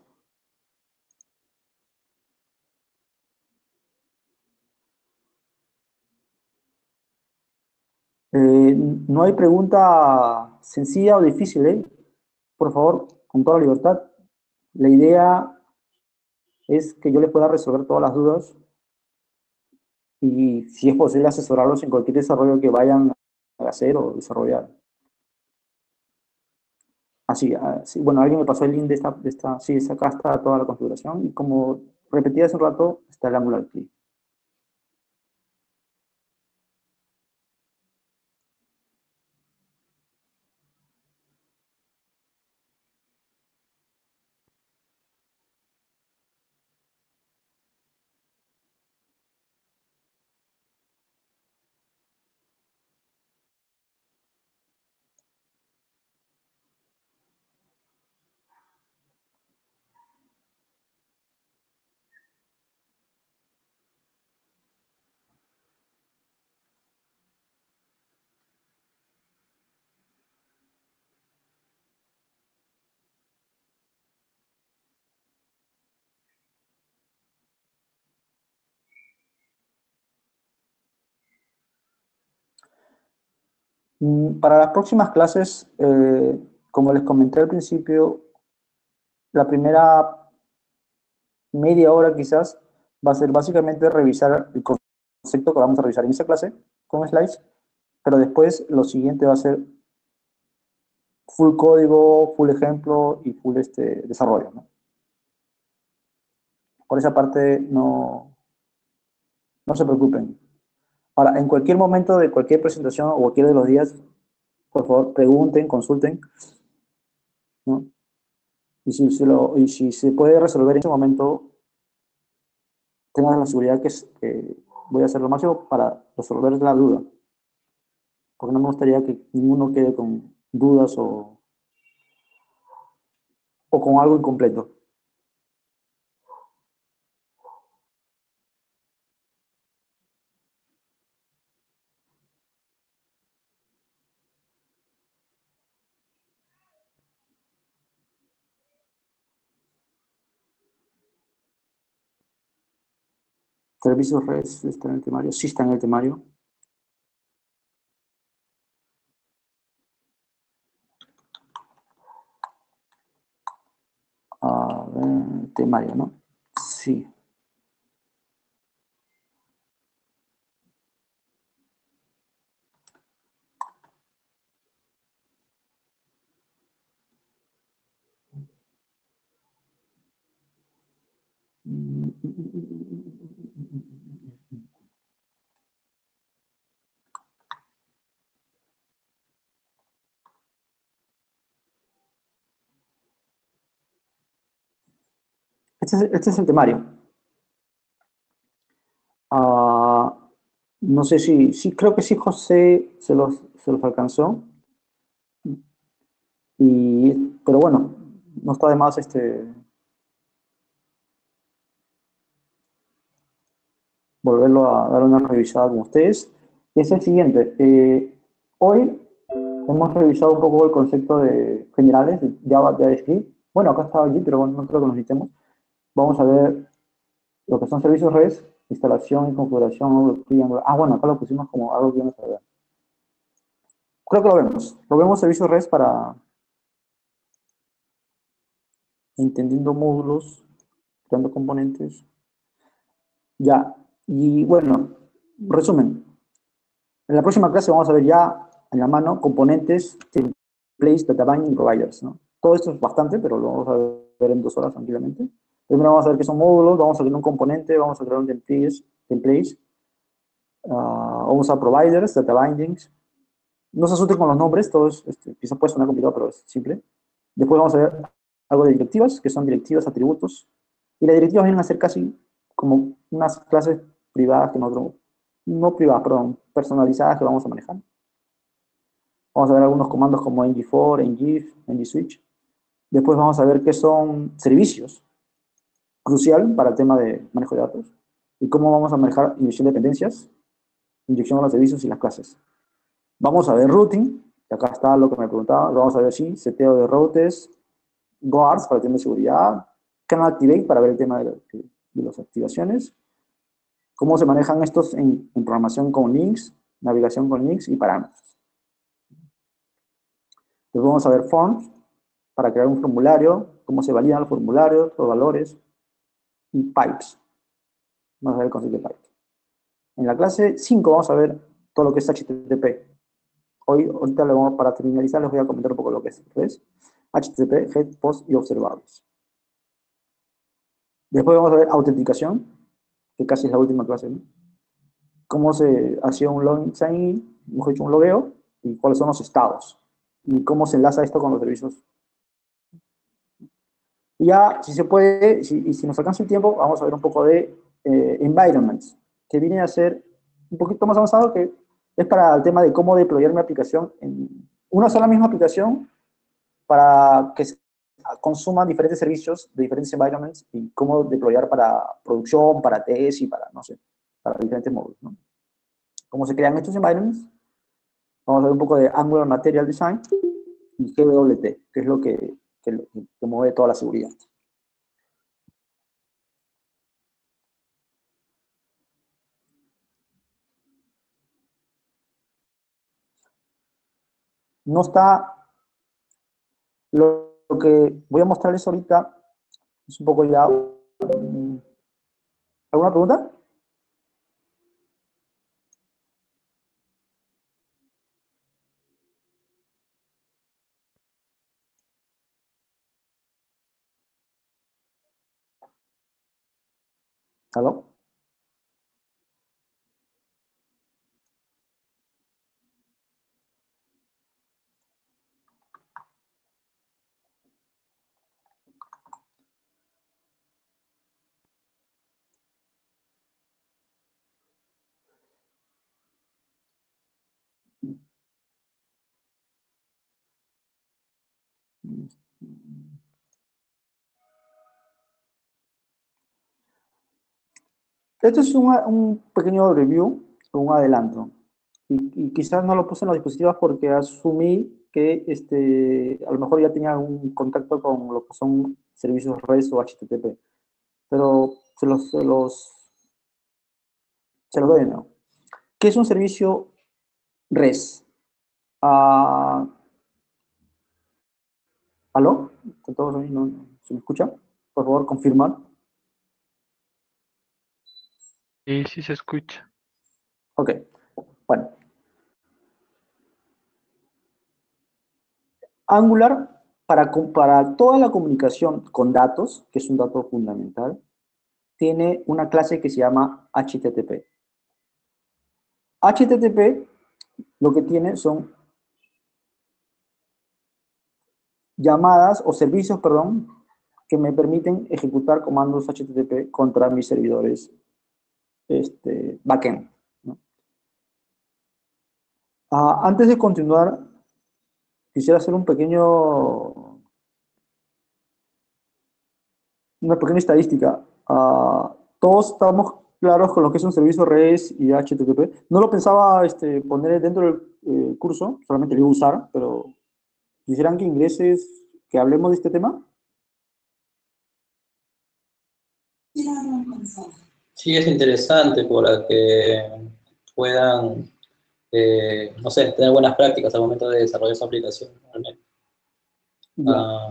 Speaker 1: No hay pregunta sencilla o difícil, ¿eh? Por favor, con toda libertad. La idea es que yo les pueda resolver todas las dudas y, si es posible, asesorarlos en cualquier desarrollo que vayan a hacer o desarrollar. Así, sí, bueno, alguien me pasó el link sí, acá está toda la configuración y, como repetí hace un rato, está el Angular CLI. Para las próximas clases, como les comenté al principio, la primera media hora quizás va a ser básicamente revisar el concepto que vamos a revisar en esa clase con slides, pero después lo siguiente va a ser full código, full ejemplo y full desarrollo, ¿no? Por esa parte no se preocupen. Ahora, en cualquier momento de cualquier presentación o cualquier de los días, por favor, pregunten, consulten, ¿no? Y si se puede resolver en ese momento, tengan la seguridad que voy a hacer lo máximo para resolver la duda. Porque no me gustaría que ninguno quede con dudas o con algo incompleto. Servicios REST está en el temario. Sí está en el temario. A ver, temario, ¿no? Sí. Este es el temario. No sé sí, creo que sí José se los alcanzó. Pero bueno, no está de más volverlo a dar una revisada con ustedes. Y es el siguiente. Hoy hemos revisado un poco el concepto de generales de Java, JavaScript. Bueno, acá estaba allí, pero bueno, no creo que nos necesitemos. Vamos a ver lo que son servicios REST, instalación y configuración. Bueno, acá lo pusimos como algo que vamos a ver. Creo que lo vemos. Lo vemos servicios REST para entendiendo módulos, creando componentes. Ya, y bueno, resumen. En la próxima clase vamos a ver ya en la mano componentes, templates, data binding, providers, ¿no? Todo esto es bastante, pero lo vamos a ver en 2 horas tranquilamente. Primero vamos a ver qué son módulos, vamos a crear un componente, vamos a crear un templates, vamos a providers, data bindings. No se asusten con los nombres, todos, quizás puede sonar complicado, pero es simple. Después vamos a ver algo de directivas, que son directivas, atributos. Y las directivas vienen a ser casi como unas clases privadas que nosotros, no privadas, perdón, personalizadas que vamos a manejar. Vamos a ver algunos comandos como ng4, ngif, ng-switch. Después vamos a ver qué son servicios, crucial para el tema de manejo de datos. Y cómo vamos a manejar inyección de dependencias, inyección a los servicios y las clases. Vamos a ver routing, que acá está lo que me preguntaba. Vamos a ver, sí, seteo de routes, guards para el tema de seguridad, canal activate para ver el tema de las activaciones, cómo se manejan estos en programación con links, navegación con links y parámetros. Después vamos a ver forms para crear un formulario, cómo se validan los formularios, los valores, y pipes. Vamos a ver el concepto de pipes. En la clase 5 vamos a ver todo lo que es HTTP. Ahorita para finalizar les voy a comentar un poco lo que es REST, HTTP, GET, POST y observables. Después vamos a ver autenticación, que casi es la última clase, ¿no? Cómo se hacía un login sign-in, hemos hecho un logueo, y cuáles son los estados, y cómo se enlaza esto con los servicios. Y ya, si se puede, y si nos alcanza el tiempo, vamos a ver un poco de environments, que viene a ser un poquito más avanzado, que es para el tema de cómo deployar mi aplicación en una sola misma aplicación para que se consuman diferentes servicios de diferentes environments y cómo deployar para producción, para test y para, no sé, para diferentes módulos, ¿no? Cómo se crean estos environments. Vamos a ver un poco de Angular Material Design y GWT, que es lo que mueve toda la seguridad. No está, lo que voy a mostrarles ahorita es un poco ya, ¿alguna pregunta? ¿Aló? Esto es un pequeño review, un adelanto. Y quizás no lo puse en las diapositivas porque asumí que a lo mejor ya tenía un contacto con lo que son servicios REST o HTTP. Pero se los doy, ¿no? ¿Qué es un servicio REST? ¿Aló? ¿Todos ahí? ¿No? ¿Se me escucha? Por favor, confirmar.
Speaker 2: Sí, sí se escucha.
Speaker 1: Ok, bueno. Angular, para toda la comunicación con datos, que es un dato fundamental, tiene una clase que se llama HTTP. HTTP lo que tiene son llamadas o servicios, perdón, que me permiten ejecutar comandos HTTP contra mis servidores backend, ¿no? Antes de continuar, quisiera hacer una pequeña estadística. Todos estamos claros con lo que es un servicio REST y HTTP. No lo pensaba poner dentro del curso, solamente lo iba a usar, pero quisieran que ingreses, que hablemos de este tema.
Speaker 4: Sí, es interesante para que puedan, no sé, tener buenas prácticas al momento de desarrollar su aplicación.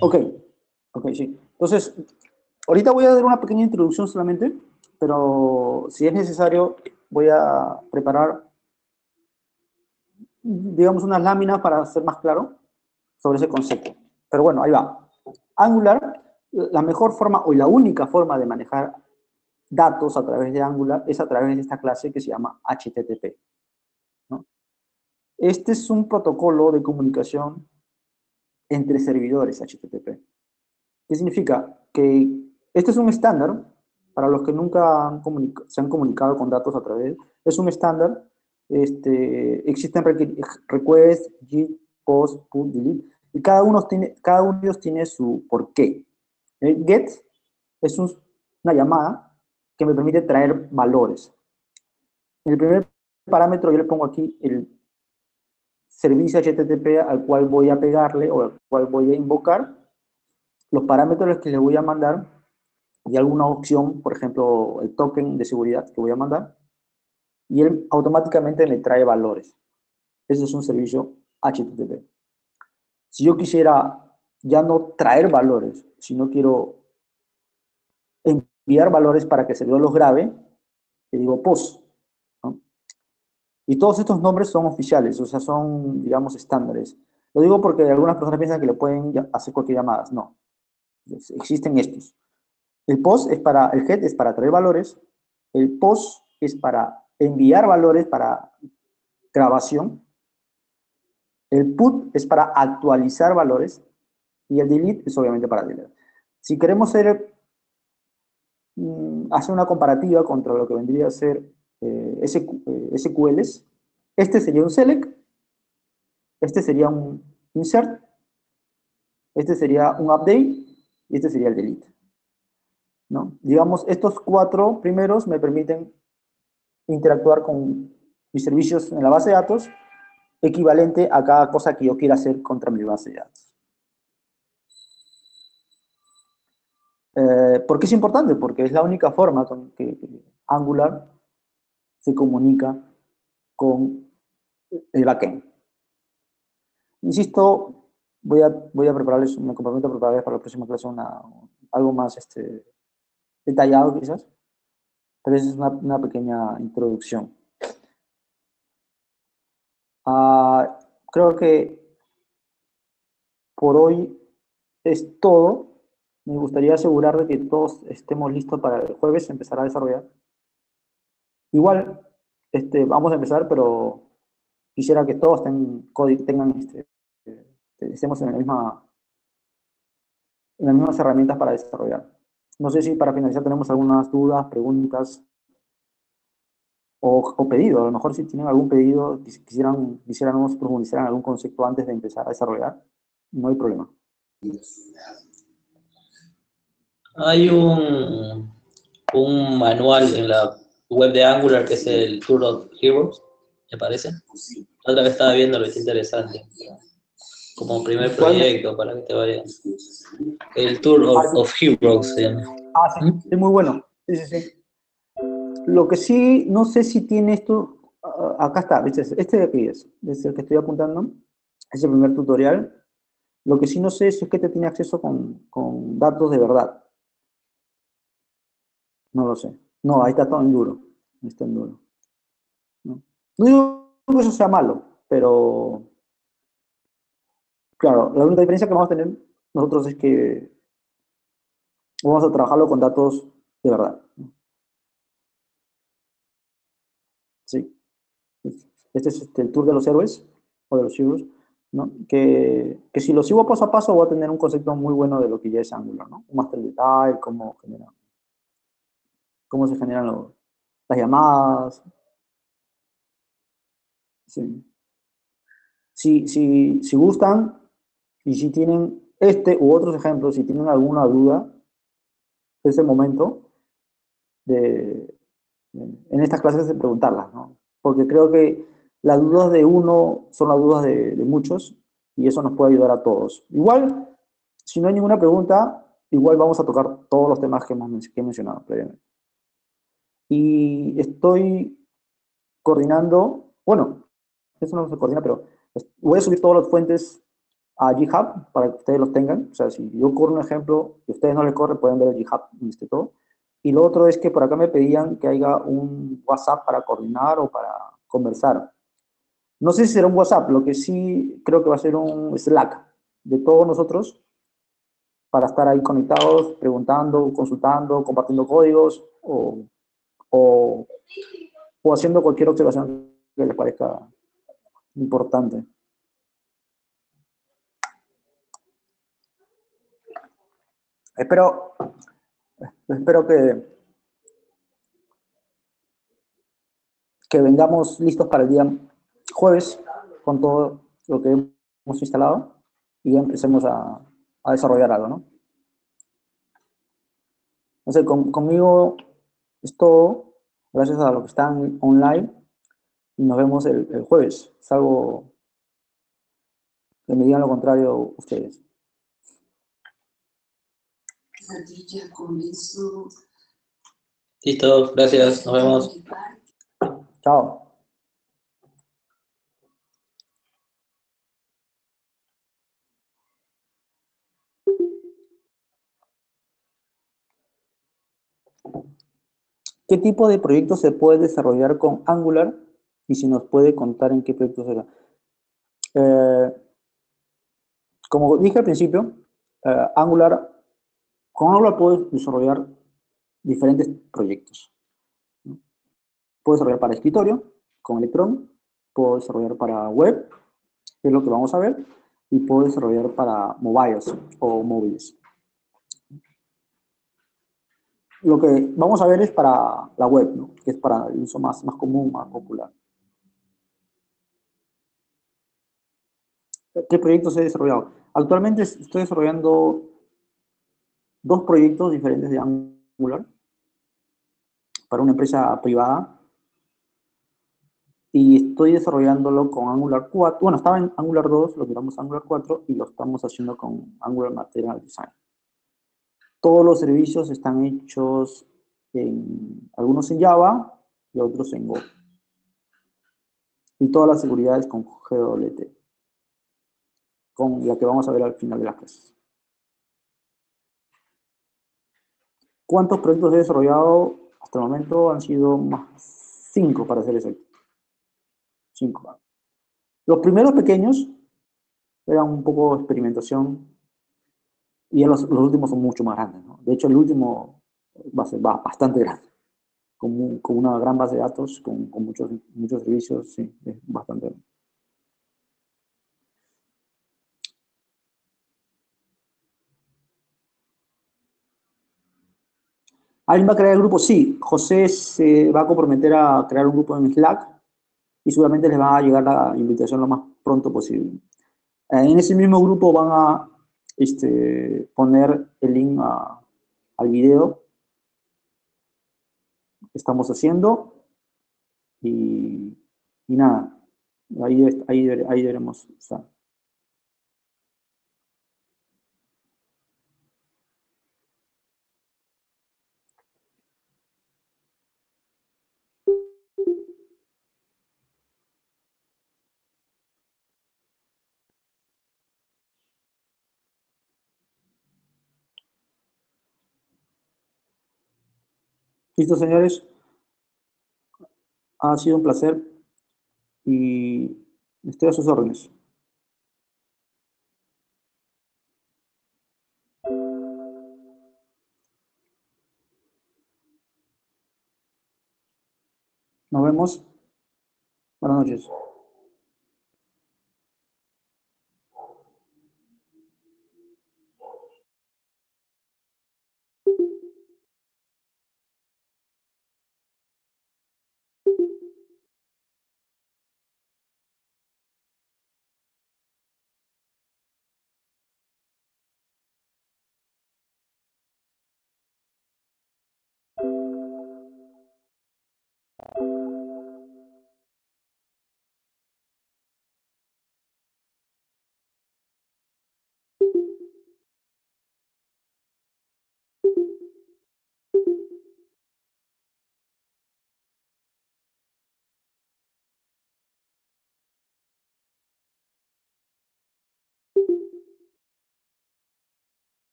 Speaker 1: Ok, sí. Entonces, ahorita voy a dar una pequeña introducción solamente, pero si es necesario, voy a preparar, digamos, unas láminas para ser más claro sobre ese concepto. Pero bueno, ahí va. Angular la mejor forma o la única forma de manejar datos a través de Angular es a través de esta clase que se llama HTTP, ¿no? Este es un protocolo de comunicación entre servidores HTTP. ¿Qué significa? Que este es un estándar, para los que nunca se han comunicado con datos a través, es un estándar, existen request, git, post, put, delete, y cada uno de ellos tiene su porqué. El get es una llamada que me permite traer valores. En el primer parámetro yo le pongo aquí el servicio HTTP al cual voy a pegarle o al cual voy a invocar, los parámetros que le voy a mandar y alguna opción, por ejemplo, el token de seguridad que voy a mandar, y él automáticamente me trae valores. Ese es un servicio HTTP. Si yo quisiera ya no traer valores, sino quiero enviar valores para que el servidor los grabe, le digo POST, ¿no? Y todos estos nombres son oficiales, o sea, son, digamos, estándares. Lo digo porque algunas personas piensan que le pueden hacer cualquier llamada. No, existen estos. El POST es para, el GET es para traer valores, el POST es para enviar valores para grabación, el PUT es para actualizar valores y el DELETE es obviamente para deletar. Si queremos hacer una comparativa contra lo que vendría a ser SQLs, este sería un select, este sería un insert, este sería un update y este sería el delete, ¿no? Digamos, estos 4 primeros me permiten interactuar con mis servicios en la base de datos equivalente a cada cosa que yo quiera hacer contra mi base de datos. ¿Por qué es importante? Porque es la única forma con que Angular se comunica con el backend. Insisto, voy a prepararles, me comprometo a prepararles para la próxima clase algo más detallado quizás, pero esa es una pequeña introducción. Creo que por hoy es todo. Me gustaría asegurar de que todos estemos listos para el jueves empezar a desarrollar. Igual, vamos a empezar, pero quisiera que todos estemos en las mismas herramientas para desarrollar. No sé si para finalizar tenemos algunas dudas, preguntas o pedido. A lo mejor si tienen algún pedido, quisiéramos profundizar en algún concepto antes de empezar a desarrollar, no hay problema.
Speaker 4: Hay un manual en la web de Angular que es el Tour of Heroes, me parece. La otra vez estaba viendo lo que es interesante. Como primer proyecto para que te vaya. El Tour of Heroes se llama.
Speaker 1: Sí, es muy bueno. Sí, sí, sí. Lo que sí, no sé si tiene esto, acá está, ¿viste? Este de aquí es el que estoy apuntando, es el primer tutorial. Lo que sí no sé es que te tiene acceso con datos de verdad. No lo sé. No, ahí está todo en duro. Está en duro. No digo que eso sea malo, pero claro, la única diferencia que vamos a tener nosotros es que vamos a trabajarlo con datos de verdad. Sí. Este es el tour de los héroes, o de los heroes, ¿no? Que si lo sigo paso a paso voy a tener un concepto muy bueno de lo que ya es Angular, ¿no? Un master detail, cómo se generan las llamadas. Sí. Si gustan y si tienen u otros ejemplos, si tienen alguna duda, es el momento en estas clases de preguntarlas, ¿no? Porque creo que las dudas de uno son las dudas de muchos y eso nos puede ayudar a todos. Igual, si no hay ninguna pregunta, igual vamos a tocar todos los temas que he mencionado previamente. Y estoy coordinando, bueno, eso no se coordina, pero voy a subir todas las fuentes a GitHub para que ustedes los tengan. O sea, si yo corro un ejemplo y ustedes no le corren, pueden ver el GitHub y todo. Y lo otro es que por acá me pedían que haya un WhatsApp para coordinar o para conversar. No sé si será un WhatsApp, lo que sí creo que va a ser un Slack de todos nosotros para estar ahí conectados, preguntando, consultando, compartiendo códigos o, o haciendo cualquier observación que les parezca importante. Espero que vengamos listos para el día jueves con todo lo que hemos instalado y ya empecemos a desarrollar algo, ¿no? Entonces, conmigo es todo, gracias a los que están online, y nos vemos el jueves, salvo que me digan lo contrario ustedes.
Speaker 3: Ardilla comenzó.
Speaker 4: Listo, gracias, nos vemos.
Speaker 1: Chao. ¿Qué tipo de proyectos se puede desarrollar con Angular? Y si nos puede contar en qué proyectos será. Como dije al principio, con Angular puedes desarrollar diferentes proyectos, ¿no? Puedo desarrollar para escritorio, con Electron, puedo desarrollar para web, que es lo que vamos a ver, y puedo desarrollar para mobiles o móviles. Lo que vamos a ver es para la web, ¿no? Que es para el uso más común, más popular. ¿Qué proyectos he desarrollado? Actualmente estoy desarrollando 2 proyectos diferentes de Angular para una empresa privada y estoy desarrollándolo con Angular 4. Bueno, estaba en Angular 2, lo tiramos a Angular 4 y lo estamos haciendo con Angular Material Design. Todos los servicios están hechos algunos en Java y otros en Go. Y todas las seguridades con GWT, con la que vamos a ver al final de las clases. ¿Cuántos proyectos he desarrollado? Hasta el momento han sido más 5, para ser exacto. 5. Los primeros pequeños eran un poco de experimentación y los últimos son mucho más grandes, ¿no? De hecho, el último va a ser bastante grande, con una gran base de datos, con muchos servicios, sí, es bastante grande. ¿Alguien va a crear el grupo? Sí, José se va a comprometer a crear un grupo en Slack y seguramente les va a llegar la invitación lo más pronto posible. En ese mismo grupo van a poner el link al video que estamos haciendo y nada, ahí veremos. O sea. Listo, señores. Ha sido un placer y estoy a sus órdenes. Nos vemos. Buenas noches.